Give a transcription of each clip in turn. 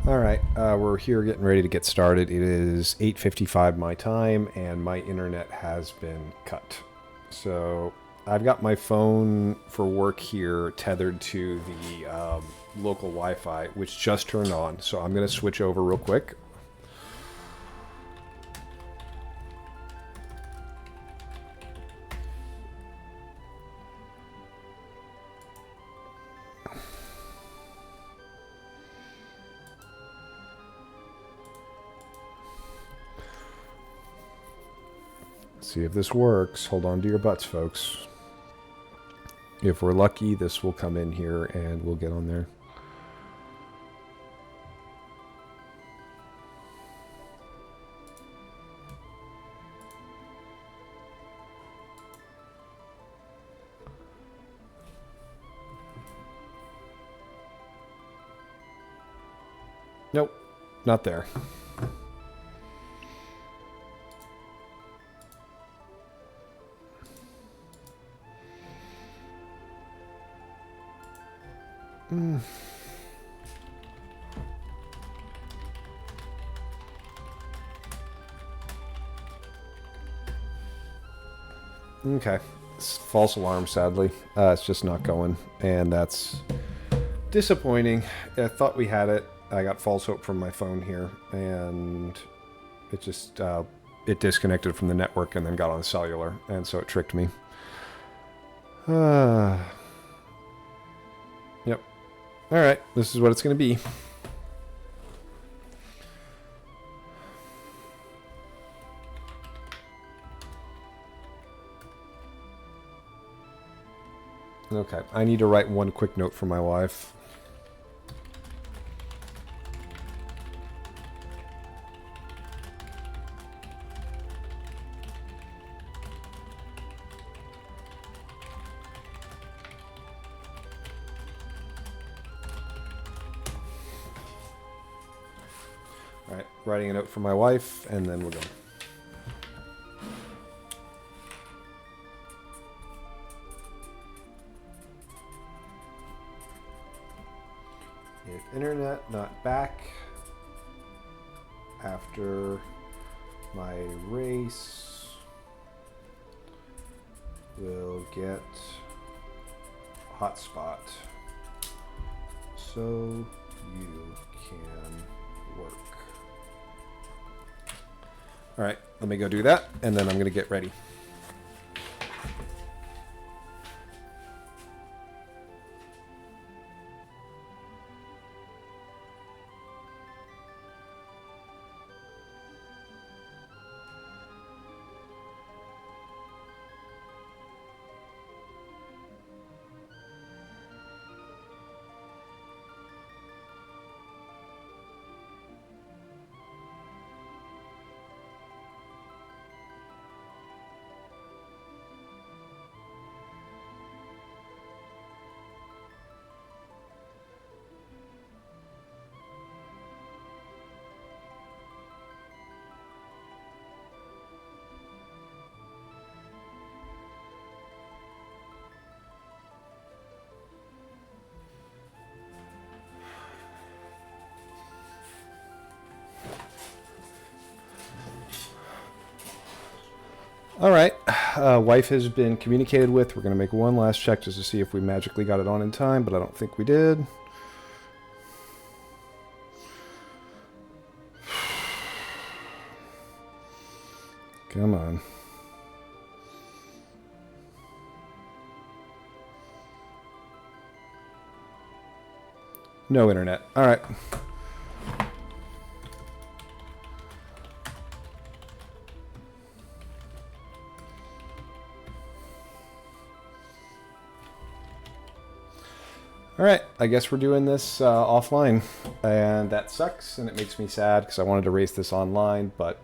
All right, we're here getting ready to get started. It is 8:55 my time, and my internet has been cut. So I've got my phone for work here tethered to the local Wi-Fi, which just turned on. So I'm going to switch over real quick. See if this works. Hold on to your butts, folks. If we're lucky, this will come in here and we'll get on there. Nope, not there. Okay. It's false alarm, sadly. It's just not going, and that's disappointing. I thought we had it. I got false hope from my phone here, and it just it disconnected from the network and then got on cellular, and so it tricked me. Yep. All right, this is what it's going to be. Okay, I need to write one quick note for my wife. All right, writing a note for my wife, and then we're going. If internet not back after my race, will get hotspot so you can work. All right, let me go do that, and then I'm going to get ready. All right, wife has been communicated with. We're going to make one last check just to see if we magically got it on in time, but I don't think we did. Come on. No internet. All right. All right, I guess we're doing this offline, and that sucks, and it makes me sad because I wanted to race this online, but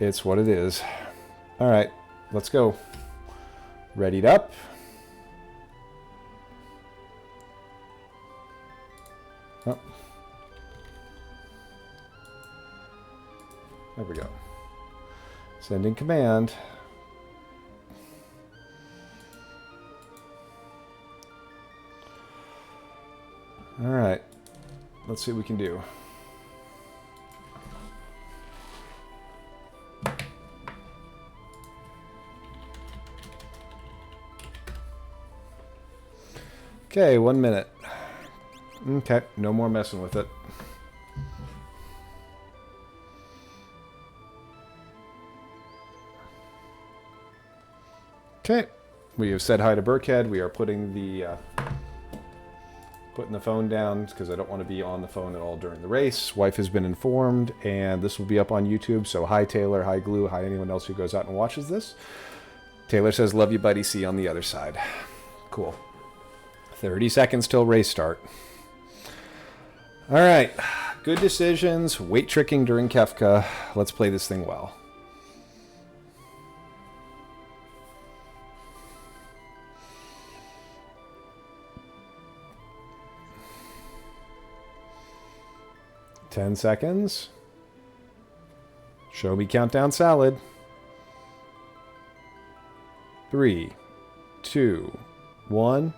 it's what it is. All right, let's go. Readied up. Oh. There we go. Sending command. All right, let's see what we can do. Okay, 1 minute. Okay, no more messing with it. Okay, we have said hi to Burkhead. We are putting the phone down because I don't want to be on the phone at all during the race. Wife has been informed, and this will be up on YouTube. So hi Taylor, hi Glue, hi anyone else who goes out and watches this. Taylor says, love you, buddy. See you on the other side. Cool. 30 seconds till race start. All right. Good decisions. Weight tricking during Kefka. Let's play this thing well. Ten seconds. Show me countdown salad. 3, 2, 1,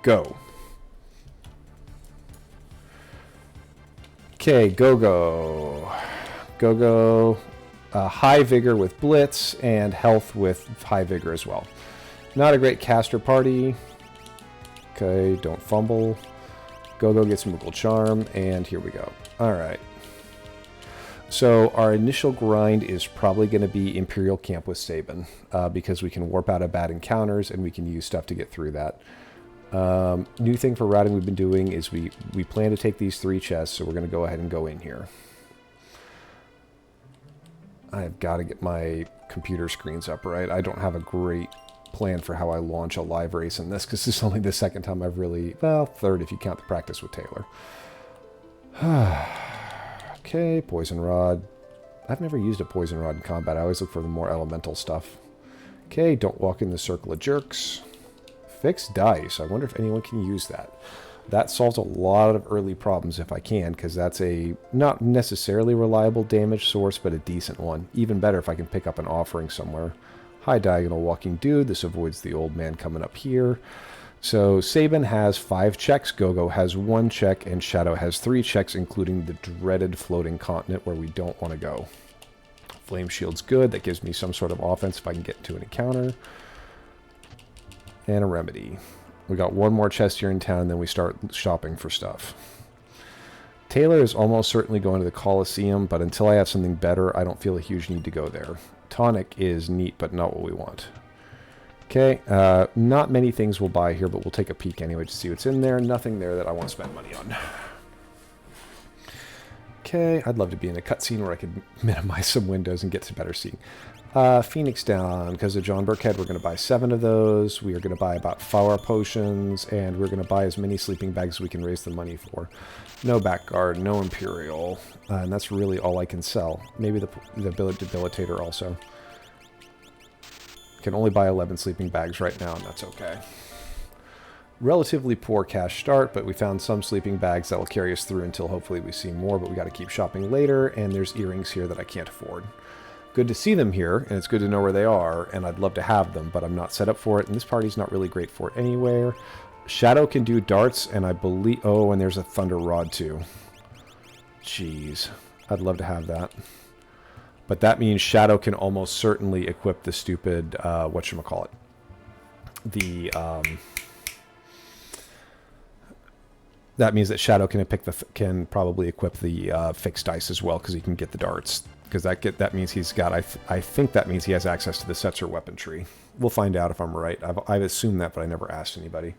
go. Okay, go. High vigor with blitz and health with high vigor as well. Not a great caster party. Okay, don't fumble. Go gets Moogle Charm, and here we go. All right. So our initial grind is probably going to be Imperial Camp with Sabin, because we can warp out of bad encounters and we can use stuff to get through that. New thing for routing we've been doing is we plan to take these 3 chests, so we're going to go ahead and go in here. I've got to get my computer screens up right. I don't have a great plan for how I launch a live race in this, because this is only the second time I've really, well, third if you count the practice with Taylor. Okay, Poison Rod. I've never used a Poison Rod in combat. I always look for the more elemental stuff. Okay, don't walk in the circle of jerks. Fixed dice. I wonder if anyone can use that. That solves a lot of early problems if I can, because that's a not necessarily reliable damage source, but a decent one. Even better if I can pick up an offering somewhere. High diagonal walking dude. This avoids the old man coming up here. So Sabin has 5 checks, Gogo has 1 check, and Shadow has 3 checks, including the dreaded floating continent where we don't want to go. Flame Shield's good. That gives me some sort of offense if I can get into an encounter. And a remedy. We got 1 more chest here in town, then we start shopping for stuff. Taylor is almost certainly going to the Coliseum, but until I have something better, I don't feel a huge need to go there. Tonic is neat, but not what we want. Okay, not many things we'll buy here, but we'll take a peek anyway to see what's in there. Nothing there that I want to spend money on. Okay, I'd love to be in a cutscene where I could minimize some windows and get to better seeing. Phoenix Down, because of John Burkhead, we're going to buy 7 of those. We are going to buy about 4 potions, and we're going to buy as many sleeping bags as we can raise the money for. No backguard, no Imperial, and that's really all I can sell. Maybe the Debilitator also. Can only buy 11 sleeping bags right now, and that's okay. Relatively poor cash start, but we found some sleeping bags that will carry us through until hopefully we see more, but we got to keep shopping later, and there's earrings here that I can't afford. Good to see them here, and it's good to know where they are, and I'd love to have them, but I'm not set up for it, and this party's not really great for it anywhere. Shadow can do darts, and I believe... Oh, and there's a Thunder Rod, too. Jeez. I'd love to have that. But that means Shadow can almost certainly equip the stupid, whatchamacallit. The, that means that Shadow can probably equip the fixed dice as well, because he can get the darts. Because that means he's got, I think that means he has access to the Setzer weapon tree. We'll find out if I'm right. I've assumed that, but I never asked anybody.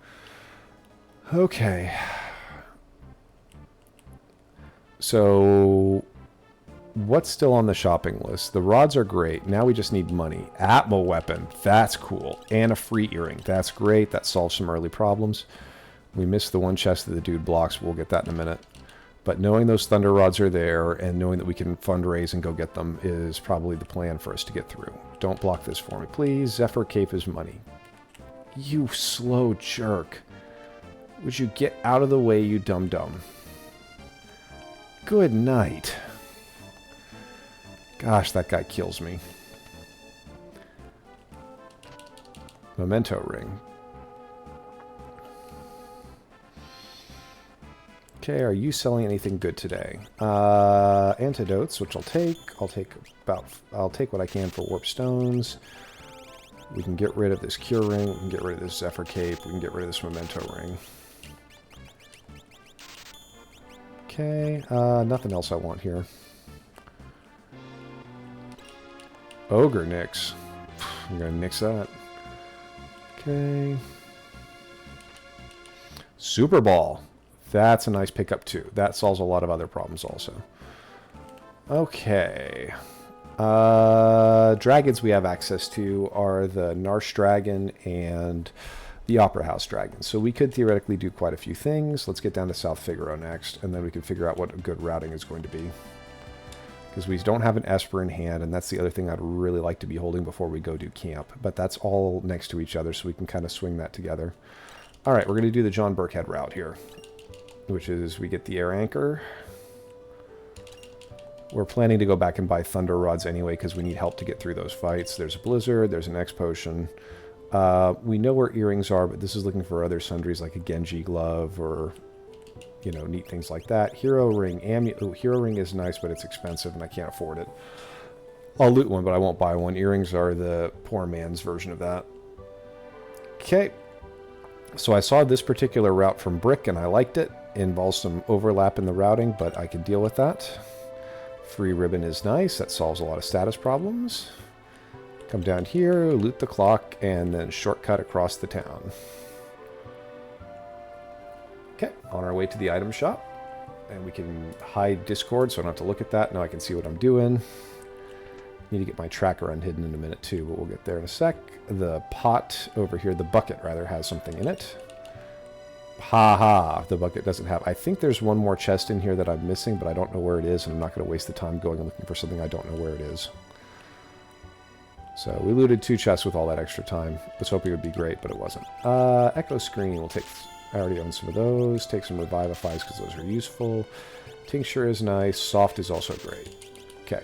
Okay. So... what's still on the shopping list? The rods are great. Now we just need money. Atmo weapon. That's cool. And a free earring. That's great. That solves some early problems. We missed the 1 chest that the dude blocks. We'll get that in a minute. But knowing those thunder rods are there and knowing that we can fundraise and go get them is probably the plan for us to get through. Don't block this for me, please. Zephyr Cape is money. You slow jerk. Would you get out of the way, you dum-dum? Good night. Gosh, that guy kills me. Memento ring. Okay, are you selling anything good today? Antidotes, which I'll take. I'll take what I can for warp stones. We can get rid of this cure ring. We can get rid of this Zephyr Cape. We can get rid of this memento ring. Okay, nothing else I want here. Ogre Nix. I'm gonna nix that. Okay. Super Ball. That's a nice pickup too. That solves a lot of other problems also. Okay. Dragons we have access to are the Narsh Dragon and the Opera House Dragon. So we could theoretically do quite a few things. Let's get down to South Figaro next, and then we can figure out what a good routing is going to be. Because we don't have an Esper in hand, and that's the other thing I'd really like to be holding before we go do camp. But that's all next to each other, so we can kind of swing that together. All right, we're going to do the John Burkhead route here, which is we get the air anchor. We're planning to go back and buy Thunder Rods anyway, because we need help to get through those fights. There's a Blizzard, there's an X Potion. We know where earrings are, but this is looking for other sundries like a Genji glove or... you know, neat things like that. Hero Ring. Ooh, Hero Ring is nice, but it's expensive, and I can't afford it. I'll loot one, but I won't buy one. Earrings are the poor man's version of that. Okay. So I saw this particular route from Brick, and I liked it. It involves some overlap in the routing, but I can deal with that. Free ribbon is nice. That solves a lot of status problems. Come down here, loot the clock, and then shortcut across the town. Okay, on our way to the item shop, and we can hide Discord so I don't have to look at that. Now I can see what I'm doing. Need to get my tracker unhidden in a minute too, but we'll get there in a sec. The pot over here, the bucket rather, has something in it. Ha ha, the bucket doesn't have... I think there's one more chest in here that I'm missing, but I don't know where it is, and I'm not going to waste the time going and looking for something I don't know where it is. So we looted 2 chests with all that extra time. Was hoping it would be great, but it wasn't. Echo Screen, we'll take... I already own some of those. Take some Revivifies because those are useful. Tincture is nice. Soft is also great. Okay.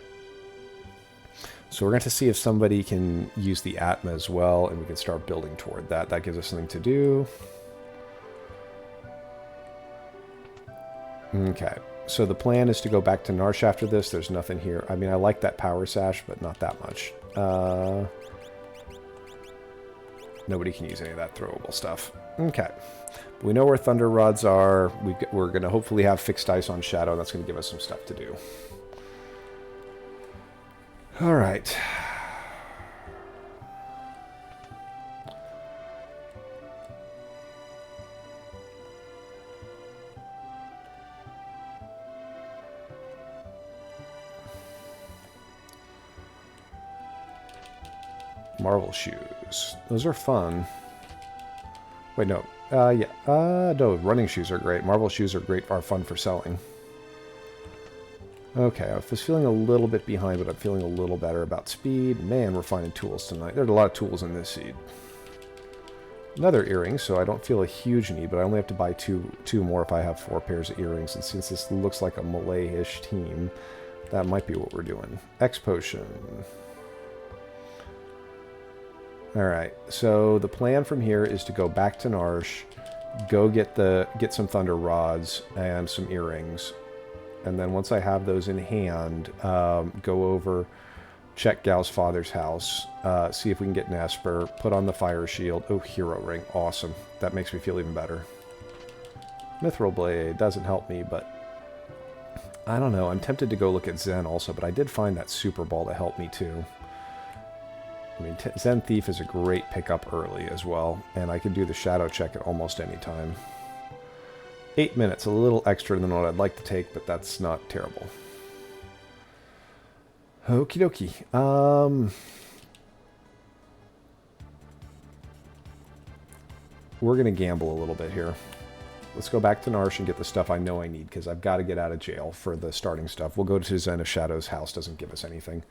So we're going to see if somebody can use the Atma as well, and we can start building toward that. That gives us something to do. Okay. So the plan is to go back to Narsh after this. There's nothing here. I mean, I like that Power Sash, but not that much. Nobody can use any of that throwable stuff. Okay. We know where Thunder Rods are. We're going to hopefully have fixed ice on Shadow. That's going to give us some stuff to do. All right. Marvel shoes. Those are fun. Wait, no. Yeah. No, running shoes are great. Marvel shoes are fun for selling. Okay, I was feeling a little bit behind, but I'm feeling a little better about speed. Man, we're finding tools tonight. There's a lot of tools in this seed. Another earring, so I don't feel a huge need, but I only have to buy two more if I have 4 pairs of earrings. And since this looks like a Malay-ish team, that might be what we're doing. X Potion. Alright, so the plan from here is to go back to Narsh, go get some Thunder Rods and some earrings, and then once I have those in hand, go over, check Gal's father's house, see if we can get an Esper, put on the Fire Shield. Oh, Hero Ring, awesome. That makes me feel even better. Mithril Blade doesn't help me, but I don't know. I'm tempted to go look at Zen also, but I did find that Super Ball to help me too. I mean, Zen Thief is a great pickup early as well, and I can do the shadow check at almost any time. 8 minutes, a little extra than what I'd like to take, but that's not terrible. Okie dokie. We're going to gamble a little bit here. Let's go back to Narsh and get the stuff I know I need, because I've got to get out of jail for the starting stuff. We'll go to Zen of Shadow's house, doesn't give us anything.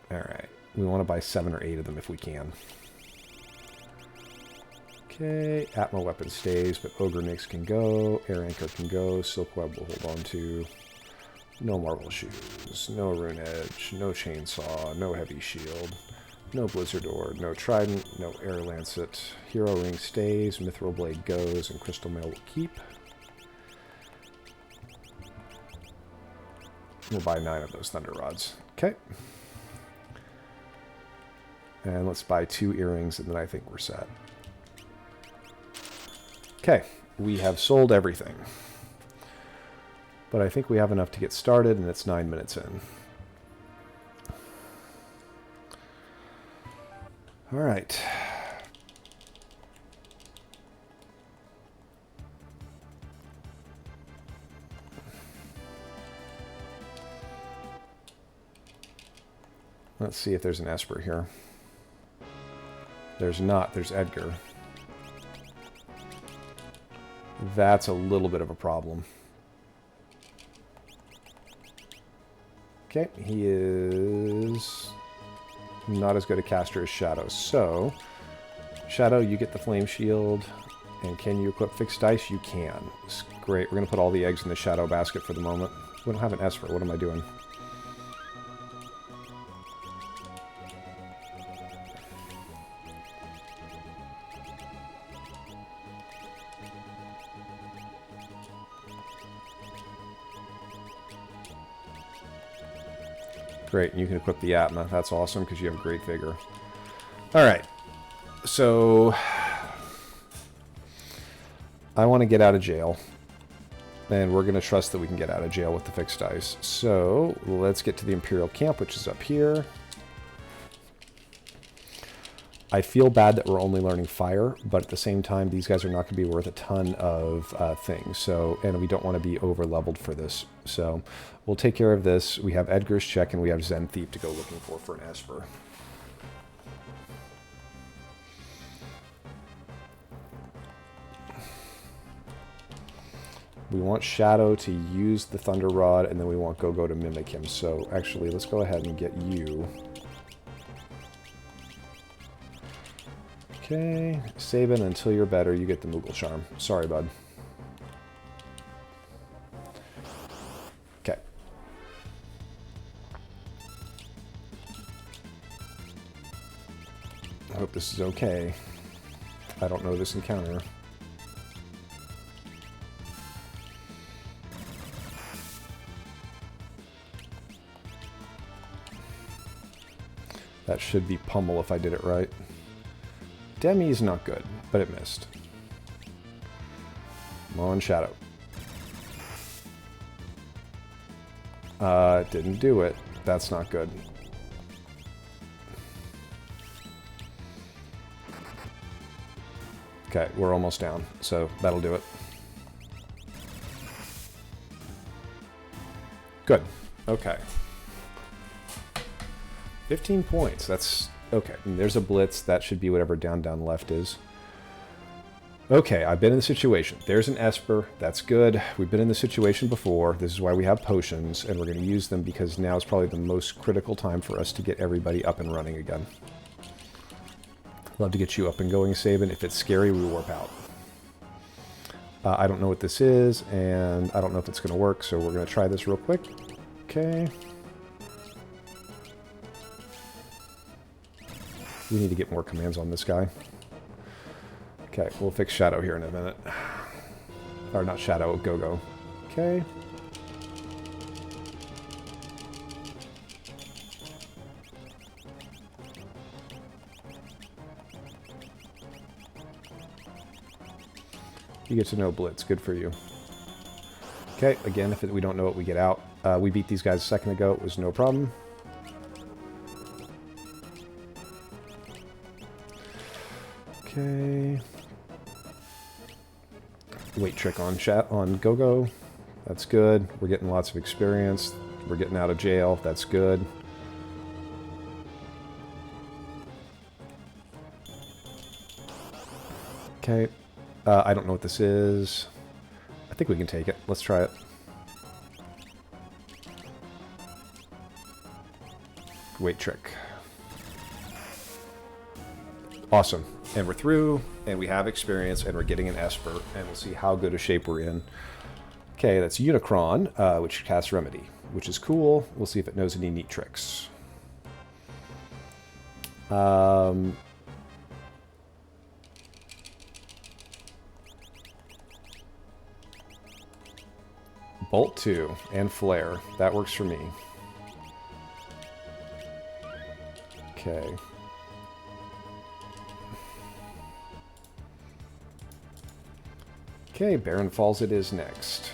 Alright, we want to buy 7 or 8 of them if we can. Okay, Atma weapon stays, but Ogre Nix can go, Air Anchor can go, Silk Web we'll hold on to. No Marvel Shoes, no Rune Edge, no Chainsaw, no Heavy Shield, no Blizzard Orb, no Trident, no Air Lancet. Hero Ring stays, Mithril Blade goes, and Crystal Mail will keep. We'll buy 9 of those Thunder Rods. Okay. And let's buy 2 earrings, and then I think we're set. Okay, we have sold everything. But I think we have enough to get started, and it's 9 minutes in. All right. Let's see if there's an Esper here. There's not. There's Edgar. That's a little bit of a problem. Okay, he is not as good a caster as Shadow. So, Shadow, you get the Flame Shield. And can you equip Fixed Dice? You can. Great. We're going to put all the eggs in the Shadow basket for the moment. We don't have an Esper. What am I doing? Great, and you can equip the Atma. That's awesome because you have great vigor. Alright, so I want to get out of jail. And we're going to trust that we can get out of jail with the Fixed Dice. So let's get to the Imperial Camp, which is up here. I feel bad that we're only learning fire, but at the same time, these guys are not going to be worth a ton of things. So, and we don't want to be over-leveled for this. So we'll take care of this. We have Edgar's check, and we have Zen Thief to go looking for an Esper. We want Shadow to use the Thunder Rod, and then we want Go-Go to mimic him. So actually, let's go ahead and get you. Okay, Sabin, until you're better, you get the Moogle Charm. Sorry, bud. Okay. I hope this is okay. I don't know this encounter. That should be pummel if I did it right. Demi is not good, but it missed. Come on, Shadow. Didn't do it. That's not good. Okay, we're almost down, so that'll do it. Good. Okay. 15 points. That's... okay, and there's a blitz. That should be whatever down, down, left is. Okay, I've been in the situation. There's an Esper. That's good. We've been in the situation before. This is why we have potions, and we're going to use them because now is probably the most critical time for us to get everybody up and running again. Love to get you up and going, Sabin. If it's scary, we warp out. I don't know what this is, and I don't know if it's going to work, so we're going to try this real quick. Okay. We need to get more commands on this guy. Okay, we'll fix Shadow here in a minute. Or not Shadow, Go-Go. Okay. You get to know Blitz. Good for you. Okay, again, if we don't know it, we get out. We beat these guys a second ago. It was no problem. Okay. Weight trick on Go-Go. That's good. We're getting lots of experience. We're getting out of jail. That's good. Okay. I don't know what this is. I think we can take it. Let's try it. Weight trick. Awesome. And we're through, and we have experience, and we're getting an Esper, and we'll see how good a shape we're in. Okay, that's Unicron, which casts Remedy, which is cool. We'll see if it knows any neat tricks. Bolt 2 and Flare. That works for me. Okay. Okay, Barren Falls it is next.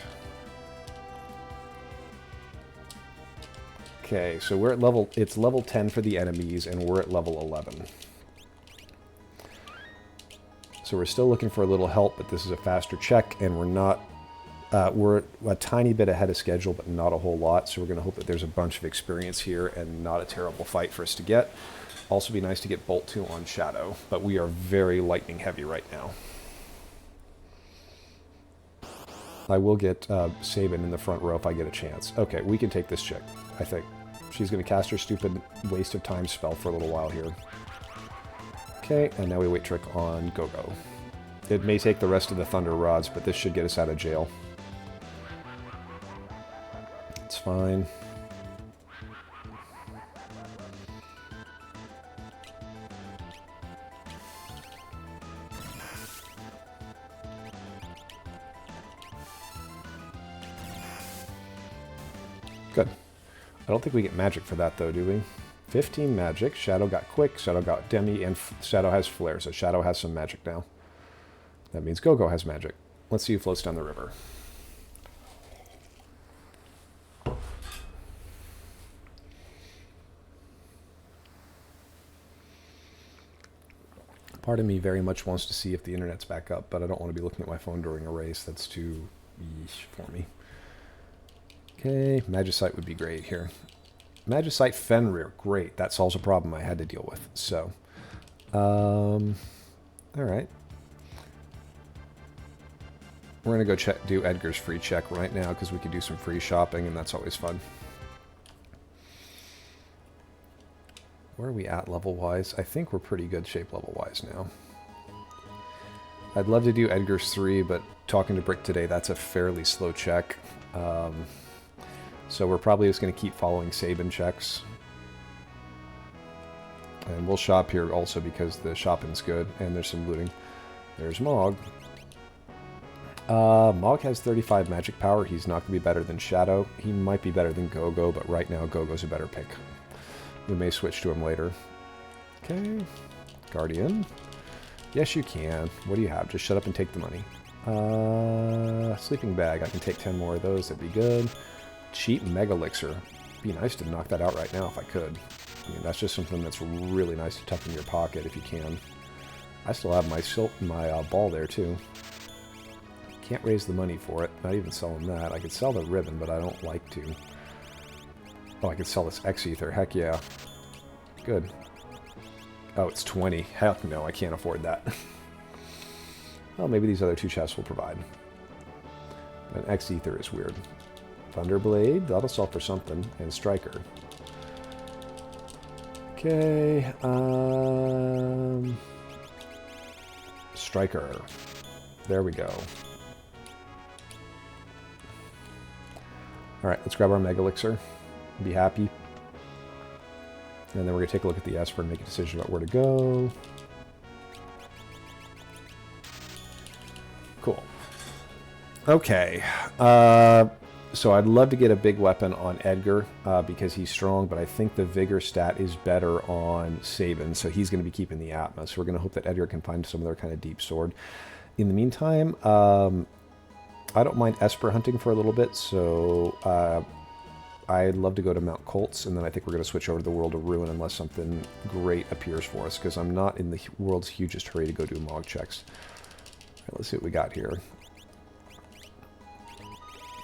Okay, so we're at it's level 10 for the enemies, and we're at level 11. So we're still looking for a little help, but this is a faster check, and we're a tiny bit ahead of schedule, but not a whole lot, so we're going to hope that there's a bunch of experience here and not a terrible fight for us to get. Also be nice to get Bolt 2 on Shadow, but we are very lightning heavy right now. I will get Sabin in the front row if I get a chance. Okay, we can take this chick, I think. She's going to cast her stupid waste of time spell for a little while here. Okay, and now we wait trick on Go-Go. It may take the rest of the Thunder Rods, but this should get us out of jail. It's fine. Good. I don't think we get magic for that, though, do we? 15 magic. Shadow got quick. Shadow got demi, and Shadow has flare, so Shadow has some magic now. That means Go-Go has magic. Let's see who floats down the river. Part of me very much wants to see if the internet's back up, but I don't want to be looking at my phone during a race. That's too yeesh for me. Okay, Magicite would be great here. Magicite Fenrir, great. That solves a problem I had to deal with. So, alright. We're going to go do Edgar's free check right now because we can do some free shopping and that's always fun. Where are we at level-wise? I think we're pretty good shape level-wise now. I'd love to do Edgar's 3, but talking to Brick today, that's a fairly slow check. So we're probably just going to keep following Sabin checks. And we'll shop here also because the shopping's good and there's some looting. There's Mog. Mog has 35 magic power. He's not going to be better than Shadow. He might be better than Go-Go, but right now Go-Go's a better pick. We may switch to him later. Okay. Guardian. Yes, you can. What do you have? Just shut up and take the money. Sleeping Bag. I can take 10 more of those. That'd be good. Cheap Mega Elixir. Be nice to knock that out right now if I could. I mean, that's just something that's really nice to tuck in your pocket if you can. I still have my ball there too. Can't raise the money for it. Not even selling that. I could sell the ribbon, but I don't like to. Oh, I could sell this X-Ether. Heck yeah. Good. Oh, it's 20. Heck no, I can't afford that. Well, maybe these other two chests will provide. An X-Ether is weird. Thunderblade, that'll sell for something. And Striker. Okay, Striker. There we go. Alright, let's grab our Mega Elixir. Be happy. And then we're going to take a look at the Esper and make a decision about where to go. Cool. Okay. So I'd love to get a big weapon on Edgar because he's strong, but I think the Vigor stat is better on Sabin, so he's going to be keeping the Atma. So we're going to hope that Edgar can find some other kind of deep sword. In the meantime, I don't mind Esper hunting for a little bit, so I'd love to go to Mount Colts, and then I think we're going to switch over to the World of Ruin unless something great appears for us, because I'm not in the world's hugest hurry to go do Mog checks. All right, let's see what we got here.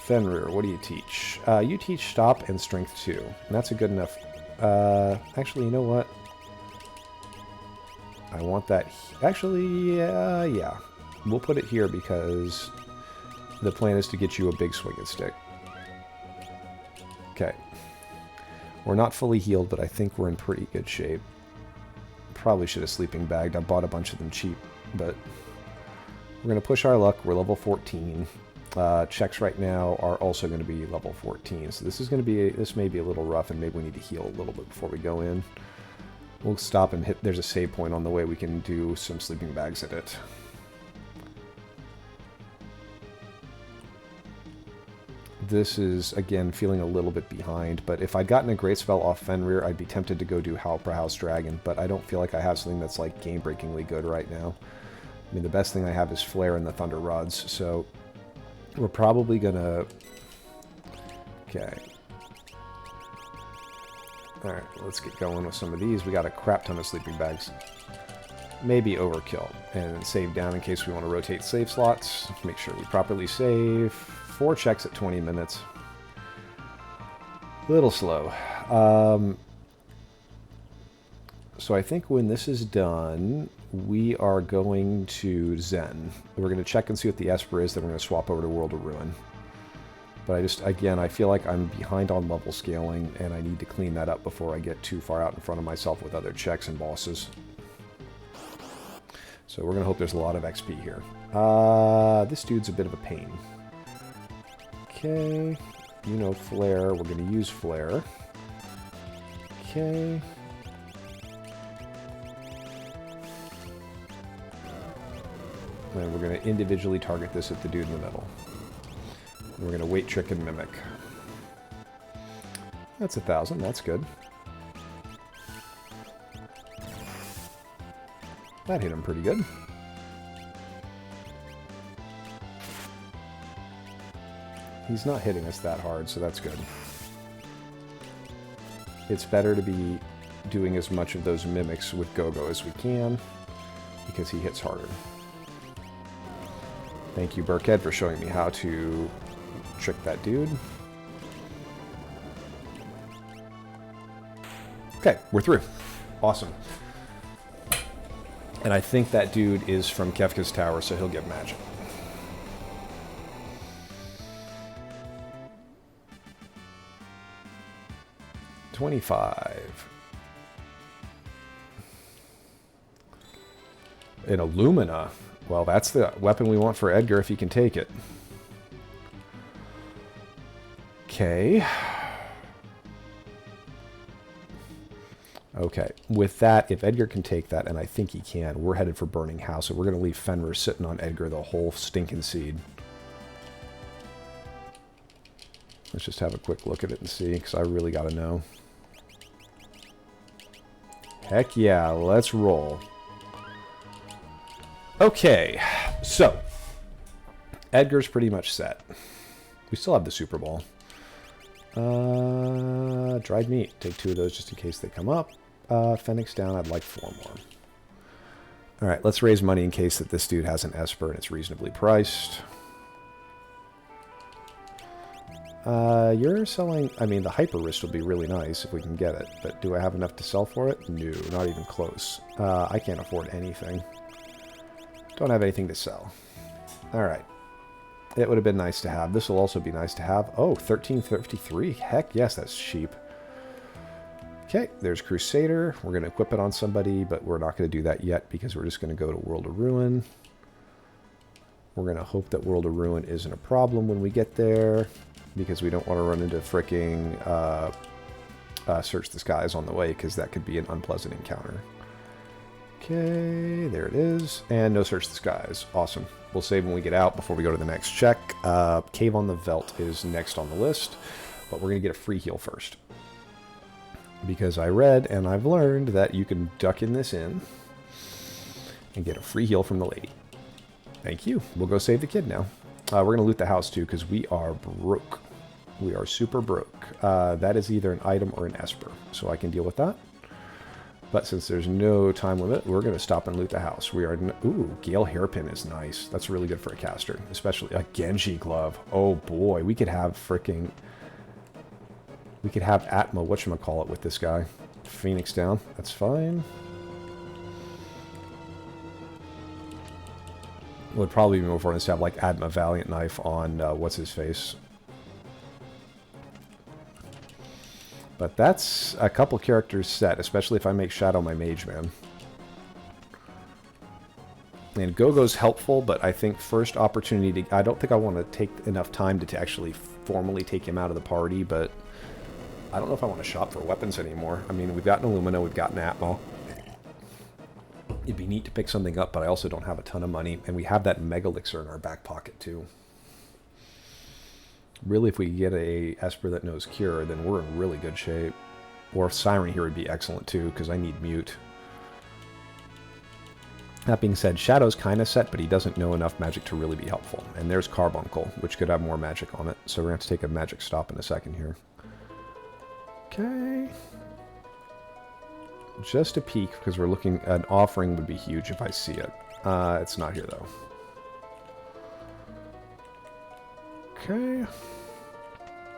Fenrir, what do you teach? You teach Stop and Strength 2. And that's a good enough... actually, you know what? I want that... Actually, yeah. We'll put it here because the plan is to get you a big swinging stick. Okay. We're not fully healed, but I think we're in pretty good shape. Probably should have sleeping bagged. I bought a bunch of them cheap, but we're going to push our luck. We're level 14. Checks right now are also going to be level 14. So this is going to be, this may be a little rough and maybe we need to heal a little bit before we go in. We'll stop and hit, there's a save point on the way. We can do some sleeping bags at it. This is, again, feeling a little bit behind, but if I'd gotten a great spell off Fenrir, I'd be tempted to go do Halper House Dragon, but I don't feel like I have something that's like game-breakingly good right now. I mean, the best thing I have is Flare and the Thunder Rods, so we're probably gonna... Okay. Alright, let's get going with some of these. We got a crap ton of sleeping bags. Maybe overkill. And save down in case we want to rotate save slots. Make sure we properly save. 4 checks at 20 minutes. A little slow. So I think when this is done, we are going to Zen. We're going to check and see what the Esper is, then we're going to swap over to World of Ruin. But I feel like I'm behind on level scaling, and I need to clean that up before I get too far out in front of myself with other checks and bosses. So we're going to hope there's a lot of XP here. This dude's a bit of a pain. Okay. You know Flare. We're going to use Flare. Okay. And we're going to individually target this at the dude in the middle. We're going to wait, trick, and mimic. That's 1,000. That's good. That hit him pretty good. He's not hitting us that hard, so that's good. It's better to be doing as much of those mimics with Go-Go as we can, because he hits harder. Thank you, Burkhead, for showing me how to trick that dude. Okay, we're through. Awesome. And I think that dude is from Kefka's Tower, so he'll get magic. $25. An Illumina. Well, that's the weapon we want for Edgar if he can take it. Okay. Okay. With that, if Edgar can take that, and I think he can, we're headed for Burning House, so we're going to leave Fenrir sitting on Edgar the whole stinking seed. Let's just have a quick look at it and see, because I really got to know. Heck yeah, let's roll. Okay, so Edgar's pretty much set. We still have the Super Bowl. Dried meat. Take 2 of those just in case they come up. Phoenix down. I'd like 4 more. Alright, let's raise money in case that this dude has an Esper and it's reasonably priced. You're selling... I mean, the Hyper Wrist would be really nice if we can get it. But do I have enough to sell for it? No, not even close. I can't afford anything. Don't have anything to sell. Alright. It would have been nice to have. This will also be nice to have. Oh, 1353. Heck yes, that's cheap. Okay, there's Crusader. We're going to equip it on somebody, but we're not going to do that yet because we're just going to go to World of Ruin. We're going to hope that World of Ruin isn't a problem when we get there because we don't want to run into fricking Search the Skies on the way because that could be an unpleasant encounter. Okay, there it is. And no Search the Skies. Awesome. We'll save when we get out before we go to the next check. Cave on the Veldt is next on the list, but we're going to get a free heal first. Because I read and I've learned that you can duck in this inn and get a free heal from the lady. Thank you. We'll go save the kid now. We're going to loot the house too because we are broke. We are super broke. That is either an item or an Esper, so I can deal with that. But since there's no time limit, we're going to stop and loot the house. We are... Ooh, Gale Hairpin is nice. That's really good for a caster. Especially a Genji Glove. Oh boy, we could have fricking... We could have Atma, whatchamacallit, with this guy. Phoenix down. That's fine. It would probably be more for us to have, like, Atma Valiant Knife on, what's-his-face. But that's a couple characters set, especially if I make Shadow my Mage Man. And Go-Go's helpful, but I think first opportunity to... I don't think I want to take enough time to actually formally take him out of the party, but... I don't know if I want to shop for weapons anymore. I mean, we've got an Illumina, we've got an Atmo. It'd be neat to pick something up, but I also don't have a ton of money. And we have that Mega Elixir in our back pocket, too. Really, if we get a Esper that knows Cure, then we're in really good shape. Or Siren here would be excellent, too, because I need Mute. That being said, Shadow's kind of set, but he doesn't know enough magic to really be helpful. And there's Carbuncle, which could have more magic on it. So we're going to have to take a magic stop in a second here. Okay. Just a peek, because we're looking... An offering would be huge if I see it. It's not here, though. Okay.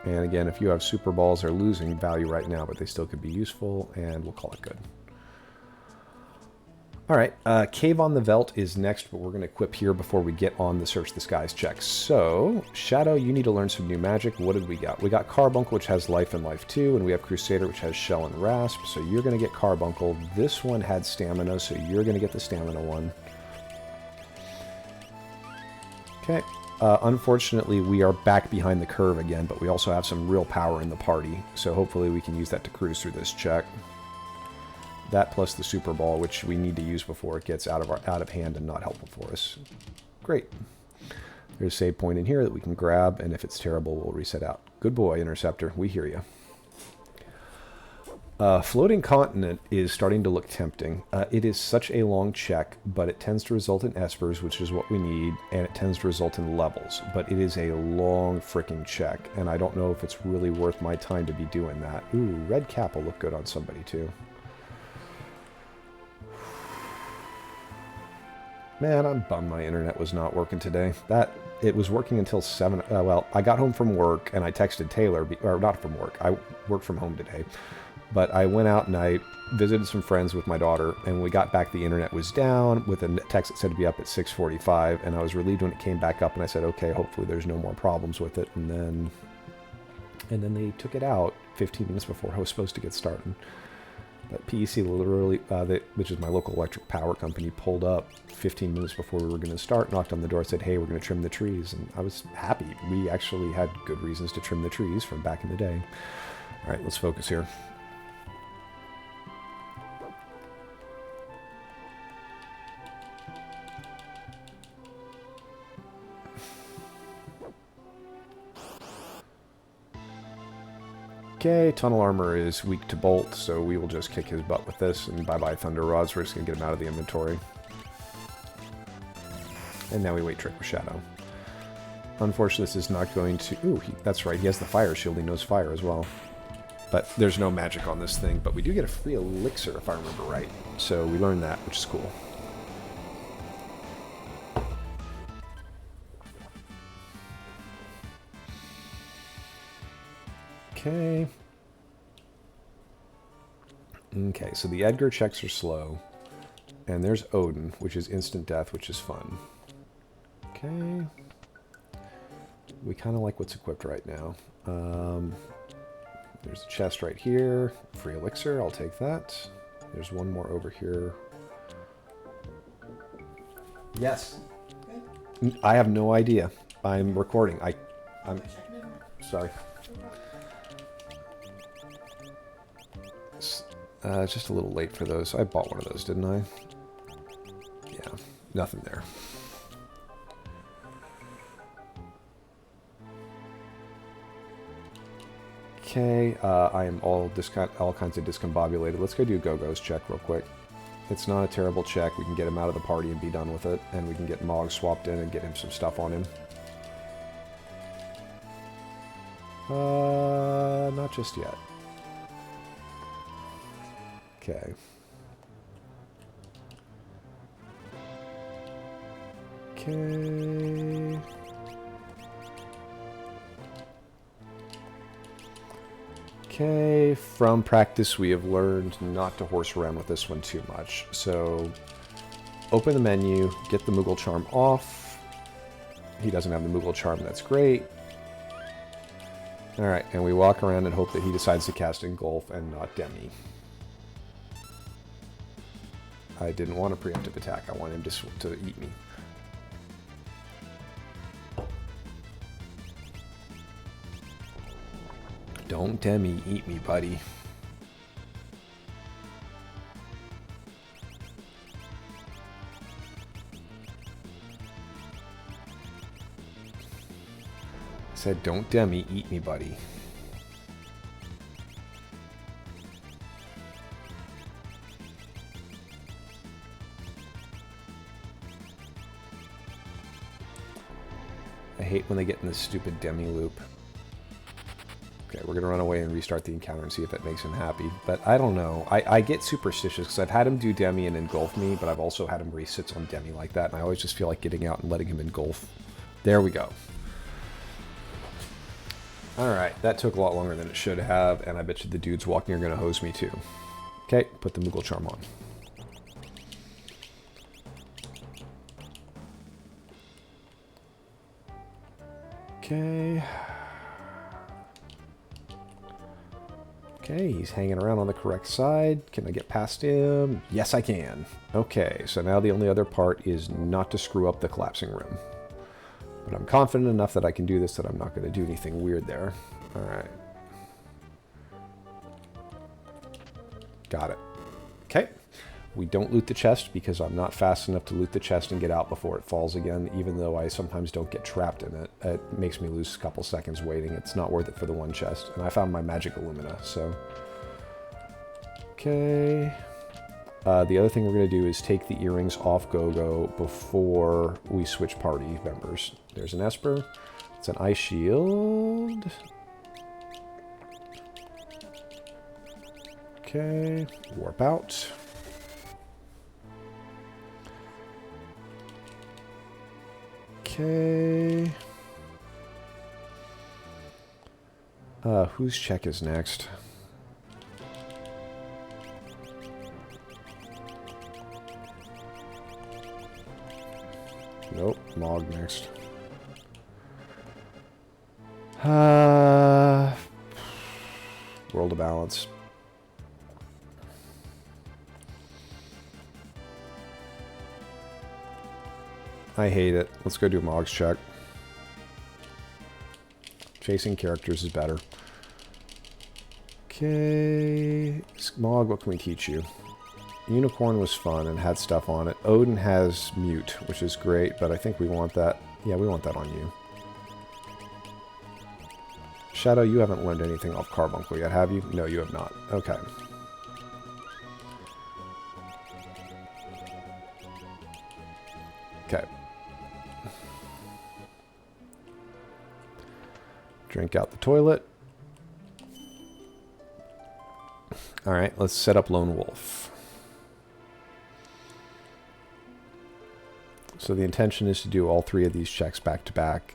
And again, if you have Super Balls, they're losing value right now, but they still could be useful, and we'll call it good. Alright, Cave on the Veldt is next, but we're going to equip here before we get on the Search the Skies check. So, Shadow, you need to learn some new magic. What did we got? We got Carbuncle, which has Life and Life 2, and we have Crusader, which has Shell and Rasp. So you're going to get Carbuncle. This one had Stamina, so you're going to get the Stamina one. Okay. Unfortunately, we are back behind the curve again, but we also have some real power in the party, so hopefully we can use that to cruise through this check. That plus the Super Ball, which we need to use before it gets out of hand and not helpful for us. Great. There's a save point in here that we can grab, and if it's terrible, we'll reset out. Good boy, Interceptor. We hear you. Floating Continent is starting to look tempting. It is such a long check, but it tends to result in espers, which is what we need, and it tends to result in levels. But it is a long frickin' check, and I don't know if it's really worth my time to be doing that. Ooh, red cap will look good on somebody, too. Man, I'm bummed my internet was not working today. It was working until 7... well, I got home from work, and I texted Taylor... or not from work. I worked from home today. But I went out and I visited some friends with my daughter, and when we got back, the internet was down with a text that said to be up at 6:45, and I was relieved when it came back up, and I said, okay, hopefully there's no more problems with it, and then they took it out 15 minutes before I was supposed to get started. But PEC literally, which is my local electric power company, pulled up 15 minutes before we were going to start, knocked on the door, said, hey, we're going to trim the trees, and I was happy. We actually had good reasons to trim the trees from back in the day. All right, let's focus here. Okay, Tunnel Armor is weak to Bolt, so we will just kick his butt with this, and bye-bye Thunder Rods. We're just going to get him out of the inventory. And now we wait Trick with Shadow. Unfortunately, this is not going to... Ooh, that's right, he has the Fire Shield. He knows fire as well. But there's no magic on this thing, but we do get a free elixir, if I remember right. So we learned that, which is cool. Okay. Okay, so the Edgar checks are slow. And there's Odin, which is instant death, which is fun. Okay. We kind of like what's equipped right now. There's a chest right here. Free elixir, I'll take that. There's one more over here. Yes. I have no idea. I'm recording. I'm sorry. Just a little late for those. I bought one of those, didn't I? Yeah, nothing there. Okay, I am all kinds of discombobulated. Let's go do Go-Go's check real quick. It's not a terrible check. We can get him out of the party and be done with it, and we can get Mog swapped in and get him some stuff on him. Not just yet. Okay. Okay. Okay, from practice we have learned not to horse around with this one too much. So, open the menu, get the Moogle Charm off. He doesn't have the Moogle Charm, that's great. Alright, and we walk around and hope that he decides to cast Engulf and not Demi. I didn't want a preemptive attack, I want him to eat me. Don't Demi, eat me, buddy. I said, don't Demi, eat me, buddy. hate when they get in this stupid demi loop. Okay, we're going to run away and restart the encounter and see if that makes him happy. But I don't know. I get superstitious because I've had him do demi and engulf me, but I've also had him race sits on demi like that, and I always just feel like getting out and letting him engulf. There we go. Alright, that took a lot longer than it should have, and I bet you the dudes walking are going to hose me too. Okay, put the Moogle Charm on. Okay. Okay, he's hanging around on the correct side. Can I get past him? Yes, I can. Okay, so now the only other part is not to screw up the collapsing room. But I'm confident enough that I can do this that I'm not going to do anything weird there. Alright. Got it. Okay. We don't loot the chest because I'm not fast enough to loot the chest and get out before it falls again, even though I sometimes don't get trapped in it. It makes me lose a couple seconds waiting. It's not worth it for the one chest. And I found my magic Illumina, so... Okay. The other thing we're going to do is take the earrings off Gogo before we switch party members. There's an Esper. It's an Ice Shield. Okay. Warp out. Okay. Whose check is next? Nope, Mog next. World of Balance. I hate it. Let's go do Mog's check. Chasing characters is better. Okay. Mog, what can we teach you? Unicorn was fun and had stuff on it. Odin has Mute, which is great, but I think we want that. Yeah, we want that on you. Shadow, you haven't learned anything off Carbuncle yet, have you? No, you have not. Okay. Okay. Drink out the toilet. Alright, let's set up Lone Wolf. So the intention is to do all three of these checks back to back.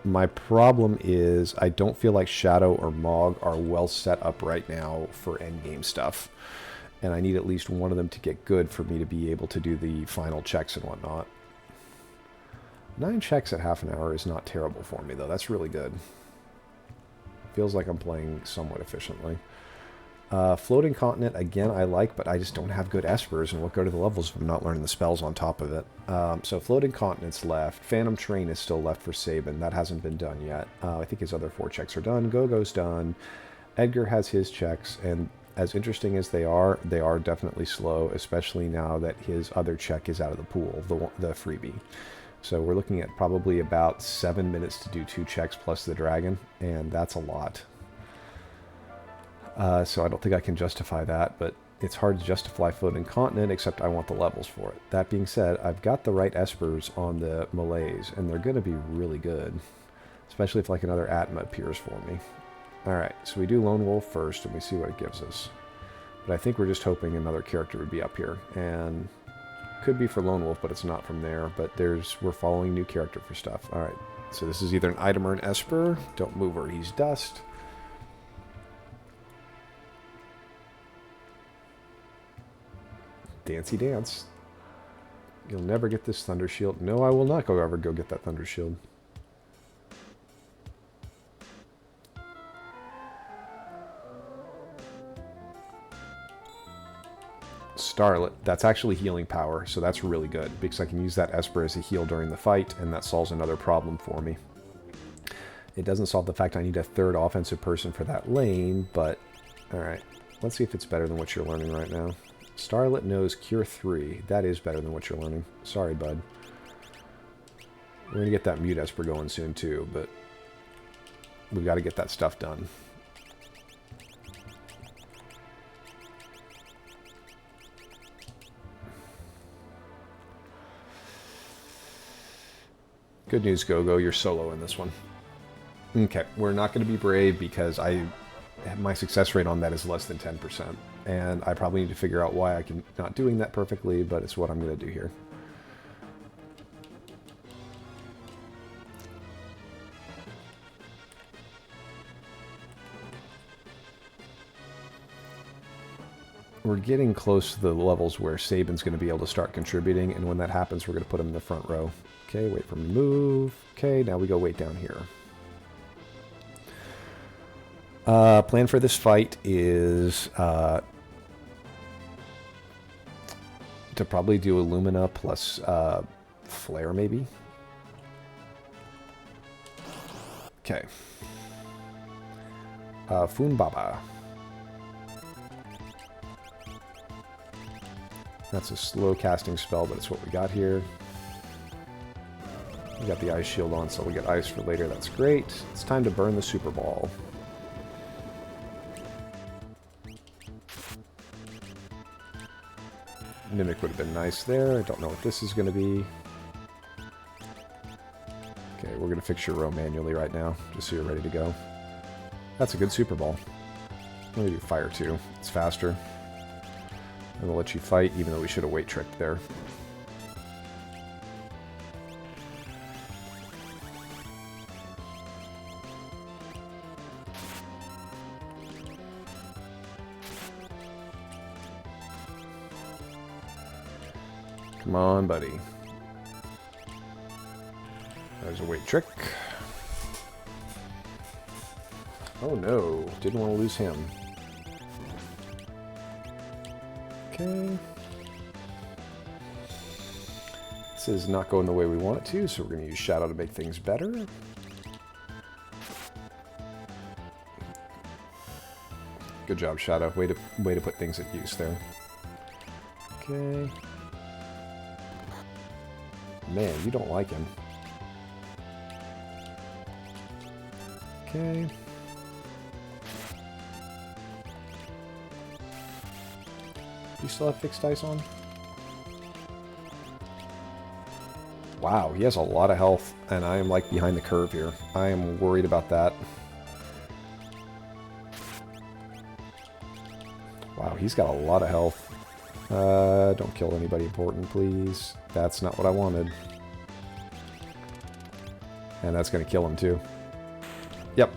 My problem is I don't feel like Shadow or Mog are well set up right now for endgame stuff. And I need at least one of them to get good for me to be able to do the final checks and whatnot. 9 checks at half an hour is not terrible for me, though. That's really good. Feels like I'm playing somewhat efficiently. Floating Continent, again, I like, but I just don't have good Espers, and what go to the levels if I'm not learning the spells on top of it. So Floating Continent's left. Phantom Train is still left for Sabin. That hasn't been done yet. I think his other 4 checks are done. Gogo's done. Edgar has his checks, and as interesting as they are definitely slow, especially now that his other check is out of the pool, the freebie. So we're looking at probably about 7 minutes to do 2 checks plus the dragon, and that's a lot. So I don't think I can justify that, but it's hard to justify Floating Continent, except I want the levels for it. That being said, I've got the right Espers on the Malays, and they're going to be really good, especially if like another Atma appears for me. Alright, so we do Lone Wolf first, and we see what it gives us. But I think we're just hoping another character would be up here, and could be for Lone Wolf, but it's not from there. But we're following new character for stuff. Alright, so this is either an item or an Esper. Don't move or he's dust. Dancy dance. You'll never get this Thunder Shield. No, I will not ever go get that Thunder Shield. Starlet. That's actually healing power, so that's really good, because I can use that Esper as a heal during the fight, and that solves another problem for me. It doesn't solve the fact I need a 3rd offensive person for that lane, but... Alright, let's see if it's better than what you're learning right now. Starlet knows Cure 3. That is better than what you're learning. Sorry, bud. We're going to get that Mute Esper going soon, too, but... we've got to get that stuff done. Good news, Go-Go, you're solo in this one. Okay, we're not going to be brave because my success rate on that is less than 10%. And I probably need to figure out why I'm not doing that perfectly, but it's what I'm going to do here. We're getting close to the levels where Saban's going to be able to start contributing, and when that happens, we're going to put him in the front row. Okay, wait for him to move. Okay, now we go wait down here. Plan for this fight is to probably do Illumina plus Flare, maybe. Okay. Funbaba. That's a slow casting spell, but it's what we got here. We got the ice shield on, so we get ice for later. That's great. It's time to burn the Super Ball. Mimic would have been nice there. I don't know what this is going to be. Okay, we're going to fix your row manually right now, just so you're ready to go. That's a good Super Ball. I'm going to do Fire too. It's faster. And we'll let you fight, even though we should have weight tricked there. Come on, buddy. There's a weight trick. Oh no, didn't want to lose him. Okay. This is not going the way we want it to, so we're going to use Shadow to make things better. Good job, Shadow. Way to put things at use there. Okay. Man, you don't like him. Okay. You still have fixed ice on? Wow, he has a lot of health, and I am like behind the curve here. I am worried about that. Wow, he's got a lot of health. Don't kill anybody important, please. That's not what I wanted. And that's going to kill him, too. Yep.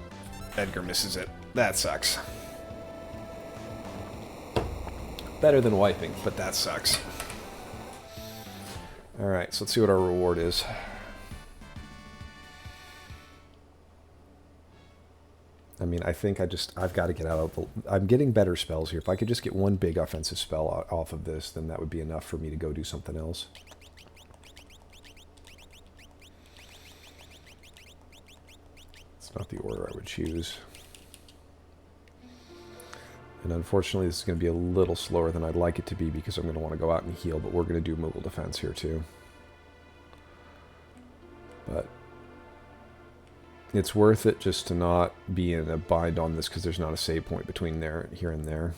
Edgar misses it. That sucks. Better than wiping, but that sucks. Alright, so let's see what our reward is. I mean, I think I've got to get out of the... I'm getting better spells here. If I could just get one big offensive spell off of this, then that would be enough for me to go do something else. It's not the order I would choose. And unfortunately, this is going to be a little slower than I'd like it to be because I'm going to want to go out and heal, but we're going to do Moogle defense here too. But it's worth it just to not be in a bind on this because there's not a save point between here and there.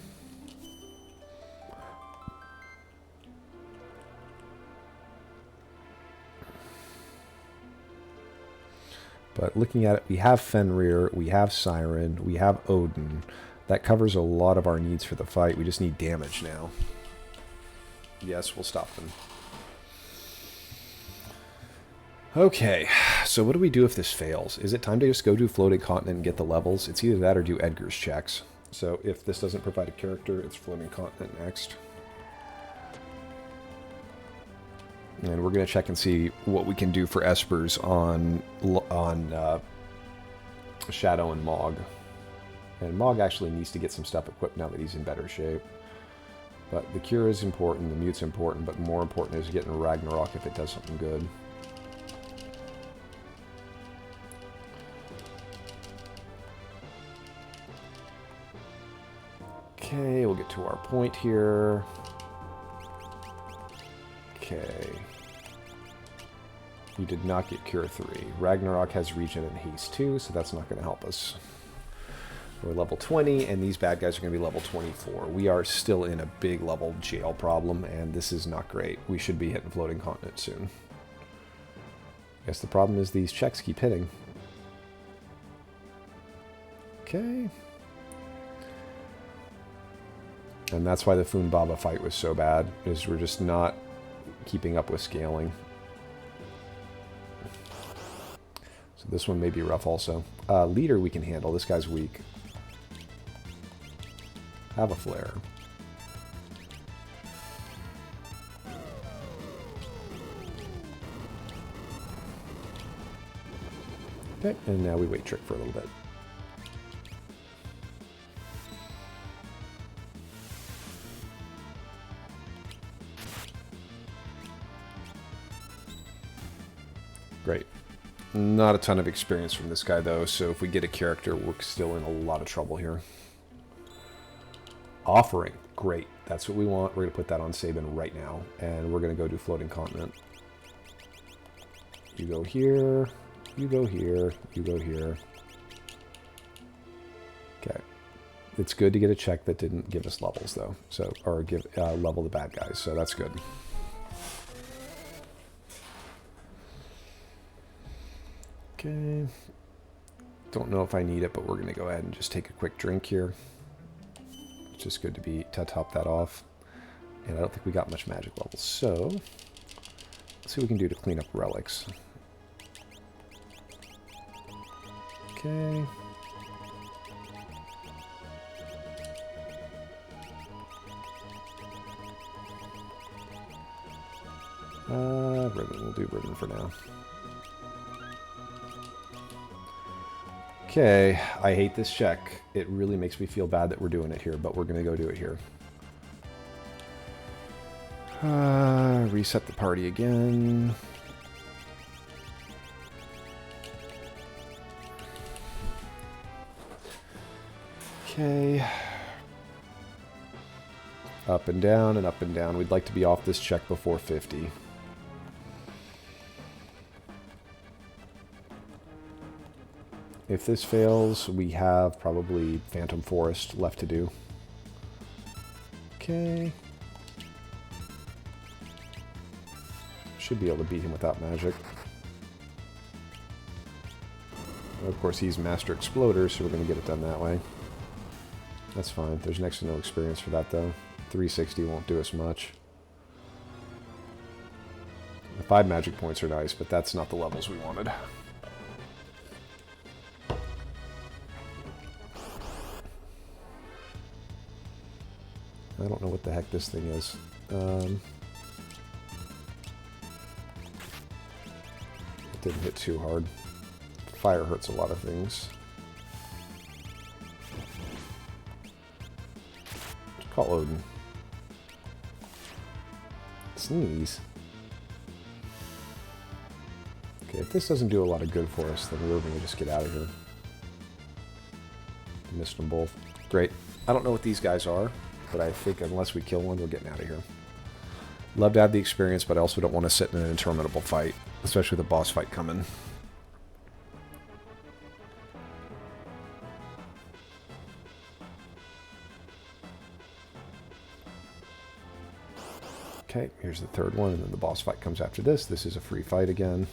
But looking at it, we have Fenrir, we have Siren, we have Odin. That covers a lot of our needs for the fight. We just need damage now. Yes, we'll stop them. Okay, so what do we do if this fails? Is it time to just go do Floating Continent and get the levels? It's either that or do Edgar's checks. So if this doesn't provide a character, it's Floating Continent next. And we're going to check and see what we can do for Espers on Shadow and Mog. And Mog actually needs to get some stuff equipped now that he's in better shape. But the Cure is important, the Mute's important, but more important is getting Ragnarok if it does something good. Okay, we'll get to our point here. Okay. You did not get Cure 3. Ragnarok has Regen and Haste 2, so that's not going to help us. We're level 20, and these bad guys are going to be level 24. We are still in a big level jail problem, and this is not great. We should be hitting Floating Continent soon. Guess the problem is these checks keep hitting. Okay. And that's why the Funbaba fight was so bad, is we're just not keeping up with scaling. So this one may be rough also. Leader we can handle. This guy's weak. Have a flare. Okay, and now we wait trick for a little bit. Great. Not a ton of experience from this guy, though, so if we get a character, we're still in a lot of trouble here. Offering. Great. That's what we want. We're going to put that on Sabin right now, and we're going to go do Floating Continent. You go here, you go here, you go here. Okay. It's good to get a check that didn't give us levels, though, so or give level the bad guys, so that's good. Okay. Don't know if I need it, but we're going to go ahead and just take a quick drink here. It's just good to top that off. And I don't think we got much magic levels, so let's see what we can do to clean up relics. Okay. Ribbon. We'll do ribbon for now. Okay, I hate this check. It really makes me feel bad that we're doing it here, but we're going to go do it here. Reset the party again. Okay. Up and down and up and down. We'd like to be off this check before 50. If this fails, we have probably Phantom Forest left to do. Okay. Should be able to beat him without magic. Of course, he's Master Exploder, so we're going to get it done that way. That's fine. There's next to no experience for that, though. 360 won't do us much. The 5 magic points are nice, but that's not the levels we wanted. I don't know what the heck this thing is. It didn't hit too hard. Fire hurts a lot of things. Call Odin. Sneeze. Okay, if this doesn't do a lot of good for us, then we're going to just get out of here. Missed them both. Great. I don't know what these guys are, but I think unless we kill one, we're getting out of here. Love to have the experience, but I also don't want to sit in an interminable fight, especially with the boss fight coming. Okay, here's the third one, and then the boss fight comes after this. This is a free fight again.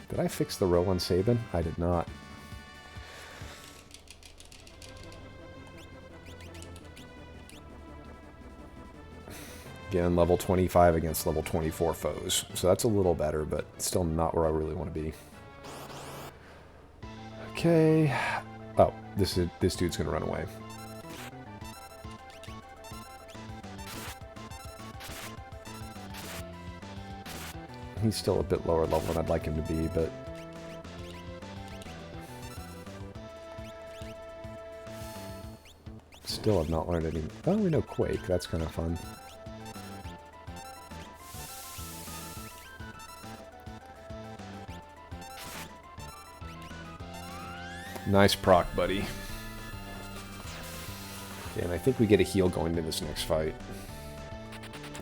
Did I fix the row on Sabin? I did not. Again, level 25 against level 24 foes. So that's a little better, but still not where I really want to be. Okay. Oh, this dude's going to run away. He's still a bit lower level than I'd like him to be, but... Still have not learned any... Oh, we know Quake. That's kind of fun. Nice proc, buddy. Okay, and I think we get a heal going into this next fight.